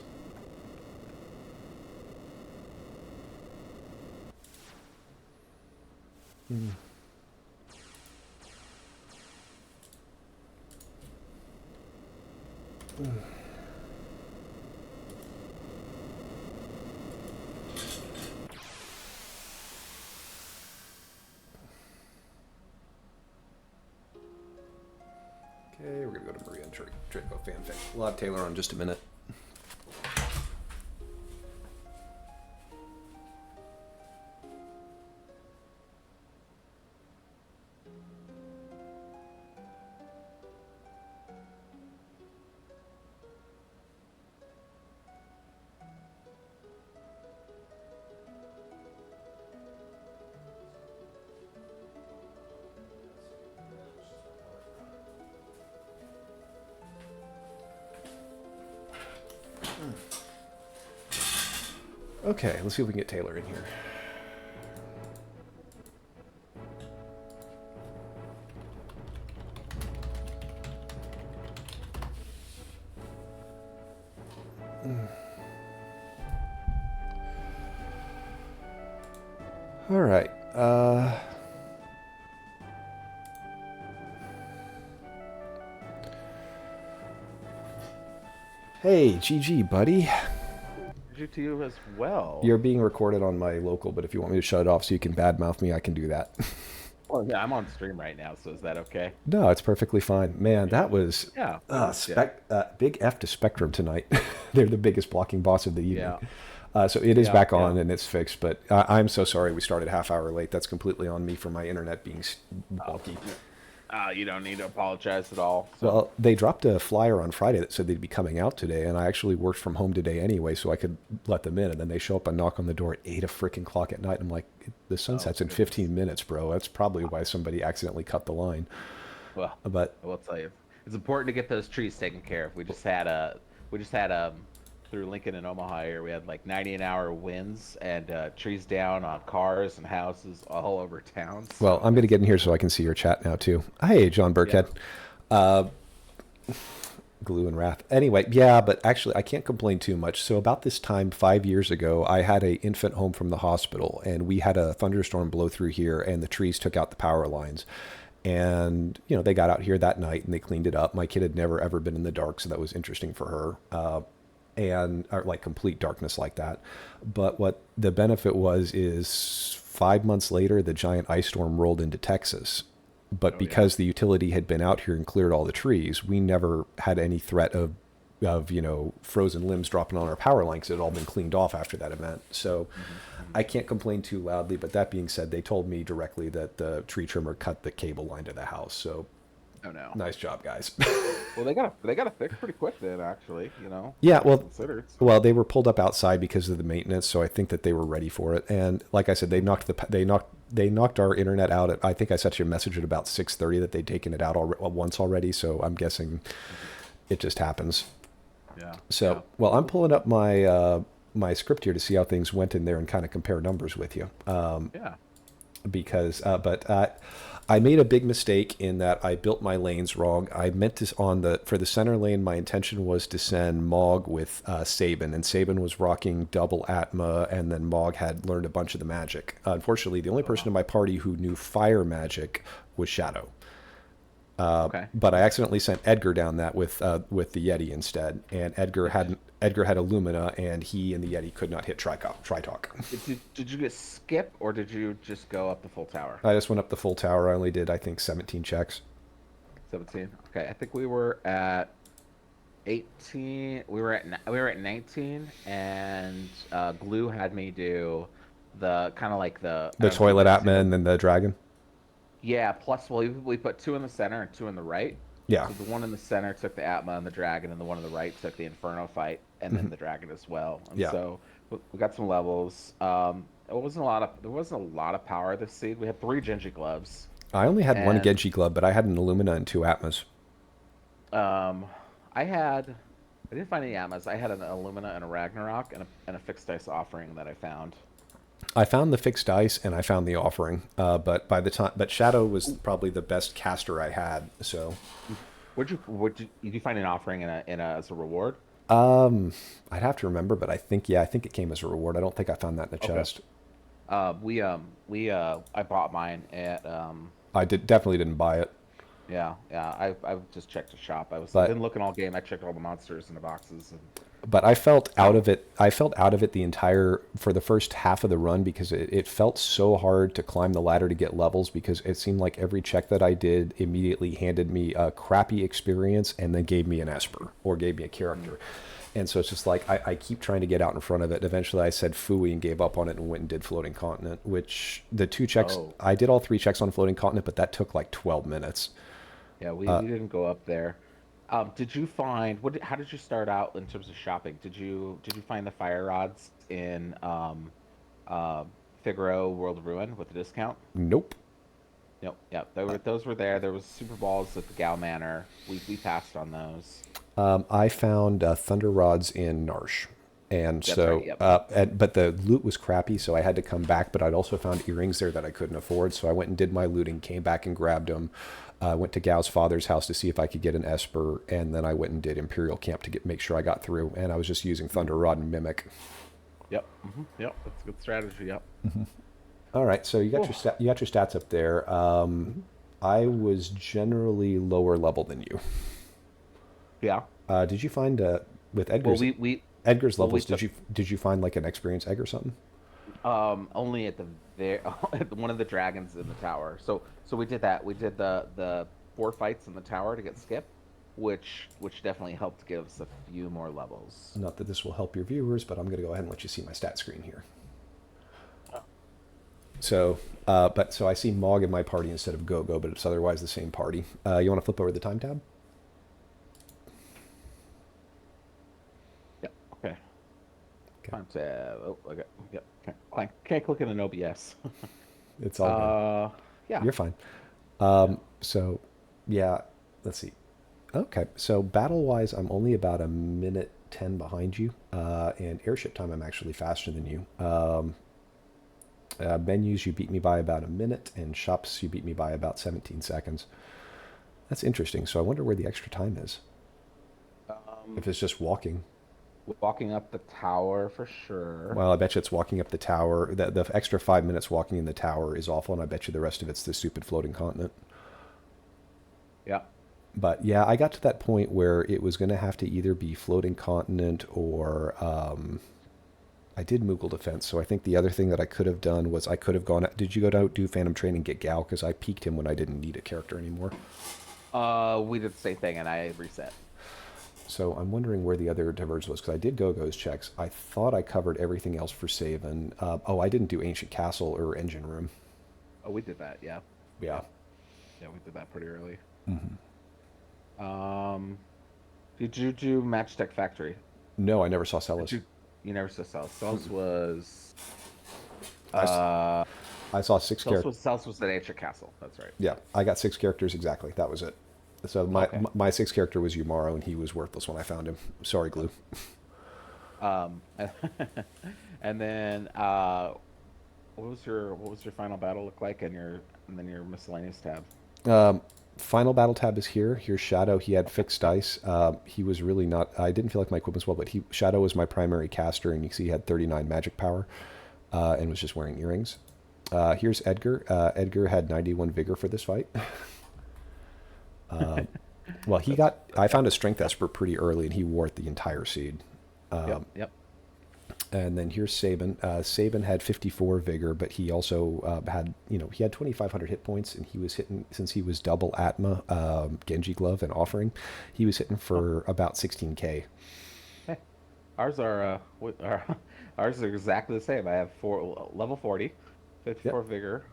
Okay, we're gonna go to Maria and Draco fanfic. We'll have Taylor on in just a minute. Okay, let's see if we can get Taylor in here. All right. Hey, GG, buddy. You to you as well. You're being recorded on my local, but if you want me to shut it off so you can badmouth me, I can do that. Well, yeah, I'm on stream right now, so is that okay? No, it's perfectly fine. Man, Yeah. that was Yeah, no big deal. big F to Spectrum tonight. They're the biggest blocking boss of the evening. Yeah, So it is yeah, back yeah. on and it's fixed, but I'm so sorry we started half hour late. That's completely on me for my internet being wonky. Yeah. You don't need to apologize at all. So, Well, they dropped a flyer on Friday that said they'd be coming out today, and I actually worked from home today anyway, so I could let them in. And then they show up and knock on the door at 8 o'clock at night. I'm like, the sun oh sets in goodness. 15 minutes, bro. That's probably why somebody accidentally cut the line. Well, But I will tell you, it's important to get those trees taken care of. We just had through Lincoln and Omaha here, we had like 90 an hour winds and trees down on cars and houses all over town. well, So I'm going to it's get in here so I can see your chat now too. Hey, John yeah. Burkhead. Glue and Wrath. Anyway, yeah, but actually, I can't complain too much. So about this time 5 years ago, I had a infant home from the hospital, and we had a thunderstorm blow through here, and the trees took out the power lines. And they got out here that night and they cleaned it up. My kid had never ever been in the dark, so that was interesting for her. And or like complete darkness like that. But what the benefit was is 5 months later, the giant ice storm rolled into Texas. But Oh yeah. because the utility had been out here and cleared all the trees, we never had any threat of frozen limbs dropping on our power line because it had all been cleaned off after that event. So Hmm. I can't complain too loudly. But that being said, they told me directly that the tree trimmer cut the cable line to the house. So Oh no. nice job, guys. Well, they got to fix pretty quick then. Actually, Yeah, all things well, considered. So well, they were pulled up outside because of the maintenance, so I think that they were ready for it. And like I said, they knocked our internet out at, I think I sent you a message at about 6:30 that they'd taken it out once already. So I'm guessing mhm. it just happens. Yeah, yeah. So, well, I'm pulling up my script here to see how things went in there and kind of compare numbers with you. Yeah. But I made a big mistake in that I built my lanes wrong. I meant to for the center lane. My intention was to send Mog with Saban, and Saban was rocking double Atma, and then Mog had learned a bunch of the magic. Unfortunately, the only Oh person wow. in my party who knew fire magic was Shadow. Okay. But I accidentally sent Edgar down that with the Yeti instead, and Edgar had Illumina, and he and the Yeti could not hit Tritalk. Did you get skip or did you just go up the full tower? I just went up the full tower. I only did, I think, 17 checks. 17. Okay, I think we were at 18. We were at 19, and Glue had me do the kind of like the I The don't know if you toilet guys see Atma the and then the dragon. yeah. Plus, well, we put two in the center and two in the right. Yeah. So the one in the center took the Atma and the dragon, and the one on the right took the Inferno fight, and then the dragon as well. And Yeah. so we got some levels. There wasn't a lot of power this seed. We had three Genji gloves, I only had one and Genji glove, but I had an Illumina and two Atmas. um, I didn't find any Atmas. I had an Illumina and a Ragnarok and a fixed dice offering that I found. I found the fixed dice and I found the offering, but Shadow was probably the best caster I had. So Did you find an offering as a reward? I'd have to remember, but I think it came as a reward. I don't think I found that in the Okay. chest. I bought mine at I definitely didn't buy it, yeah, yeah. I just checked the shop. I've but been looking all game. I checked all the monsters in the boxes and I felt out found of it. I felt out of it the entire for the first half of the run because it felt so hard to climb the ladder to get levels because it seemed like every check that I did immediately handed me a crappy experience and then gave me an Esper or gave me a mm, character. And so it's just like I keep trying to get out in front of it. Eventually, I said fooey and gave up on it and went and did Floating Continent, which the two checks oh I did all three checks on Floating Continent, but that took like 12 minutes. yeah, we didn't go up there. Did you find how did you start out in terms of shopping? Did you find the fire rods in uh, Figaro World of Ruin with the discount? Nope. Yep, yep. Those were there. There was Super Balls at the Gal Manor. We passed on those. I found Thunder Rods in Narsh. And That's right. so, Yep. but the loot was crappy, so I had to come back. But I'd also found earrings there that I couldn't afford, so I went and did my looting, came back and grabbed them. Went to Gao's father's house to see if I could get an Esper, and then I went and did Imperial Camp to make sure I got through. And I was just using Mhm. Thunder Rod and Mimic. Yep. Yep. That's a good strategy. Yep. All right, so Oh. you got your stats up there. Mhm. I was generally lower level than you. Yeah. Did you find with Well, Edgar's we Edgar's well we levels? took Did you find like an experience egg or something? Only at the very one of the dragons in the tower. So we did that. We did the four fights in the tower to get skip, which definitely helped give us a few more levels. Not that this will help your viewers, but I'm going to go ahead and let you see my stat screen here. So, so I see Mog in my party instead of Go-Go, but it's otherwise the same party. You want to flip over the time tab? Yeah. Okay. Okay. Time tab. Oh, okay. Yep. Can't click in an OBS. It's all good. Yeah. You're fine. So, yeah, let's see. Okay, so battle-wise, I'm only about a minute 10 behind you, and airship time, I'm actually faster than you. Menus, you beat me by about a minute, and shops, you beat me by about 17 seconds. That's interesting. So I wonder where the extra time is. If it's just walking. Walking up the tower for sure. Well, I bet you it's walking up the tower. The extra 5 minutes walking in the tower is awful, and I bet you the rest of it's the stupid floating continent. Yeah. But yeah, I got to that point where it was going to have to either be floating continent or I did Moogle defense. So I think the other thing that I could have done was I could have gone. Did you go to do Phantom Train and get Gal? Because I peaked him when I didn't need a character anymore. We did the same thing, and I reset. So I'm wondering where the other diverge was, because I did Go-Go's checks. I thought I covered everything else for Saban. Oh, I didn't do Ancient Castle or Engine Room. Oh, we did that, yeah. Yeah. Yeah, we did that pretty early. Mm-hmm. Did you do Matchstick Factory? No, I never saw Celis. You never saw Celis. Celis was... I saw six characters. Celis was at Ancient Castle, that's right. Yeah, I got 6 characters exactly. That was it. So my 6th character was Umaro, and he was worthless when I found him. Sorry, Glue. And then what was your final battle look like, and then your miscellaneous tab? Final battle tab is here. Here's Shadow. He had fixed dice. He was really not. I didn't feel like my equipment was well, but Shadow was my primary caster, and you see he had 39 magic power, and was just wearing earrings. Here's Edgar. Edgar had 91 vigor for this fight. Well, I found a strength esper pretty early, and he wore it the entire seed. Yep. And then here's Saban. Saban had 54 vigor, but he also had 2,500 hit points, and he was hitting, since he was double Atma, Genji Glove, and Offering, he was hitting for about 16k. Hey, ours are exactly the same. I have level 40, 54 vigor,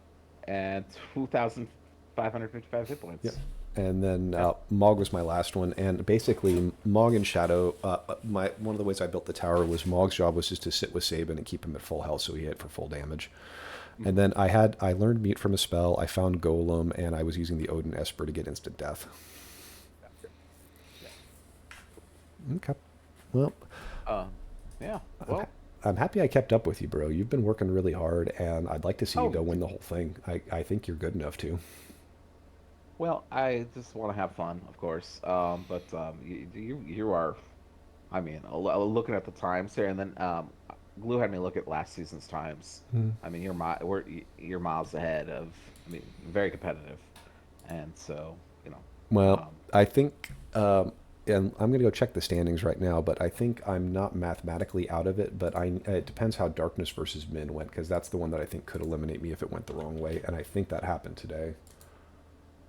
and 2,555 hit points. Yep. And then Mog was my last one, and basically Mog and Shadow. One of the ways I built the tower was Mog's job was just to sit with Saban and keep him at full health, so he hit for full damage. Mm-hmm. And then I learned Mute from a spell. I found Golem, and I was using the Odin Esper to get instant death. Yeah. Okay. Well. Yeah. Well. I'm happy I kept up with you, bro. You've been working really hard, and I'd like to see you go win the whole thing. I think you're good enough to. Well, I just want to have fun, of course. But you are, I mean, looking at the times here, and then Glue had me look at last season's times. I mean, you're miles ahead of. I mean, very competitive, and so Well, I think, and I'm going to go check the standings right now, but I think I'm not mathematically out of it. But it depends how Darkness versus Min went, because that's the one that I think could eliminate me if it went the wrong way, and I think that happened today.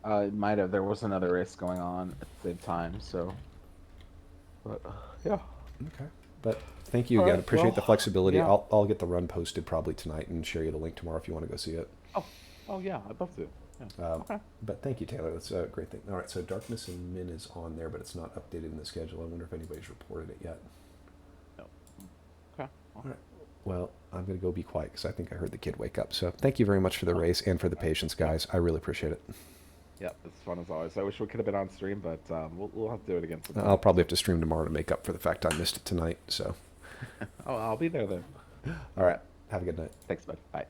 It might have. There was another race going on at the same time, so. But yeah. Okay. But thank you again. Appreciate the flexibility. Yeah. I'll get the run posted probably tonight and share you the link tomorrow if you want to go see it. Oh yeah, I'd love to. Yeah. Okay. But thank you, Taylor. That's a great thing. All right, so Darkness and Min is on there, but it's not updated in the schedule. I wonder if anybody's reported it yet. No. Okay. All right. Well, I'm going to go be quiet because I think I heard the kid wake up. So thank you very much for the race and for the patience, guys. I really appreciate it. Yeah, it's fun as always. I wish we could have been on stream, but we'll have to do it again sometime. I'll probably have to stream tomorrow to make up for the fact I missed it tonight. So. Oh, I'll be there then. All right. Have a good night. Thanks, bud. Bye.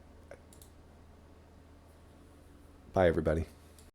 Bye, everybody.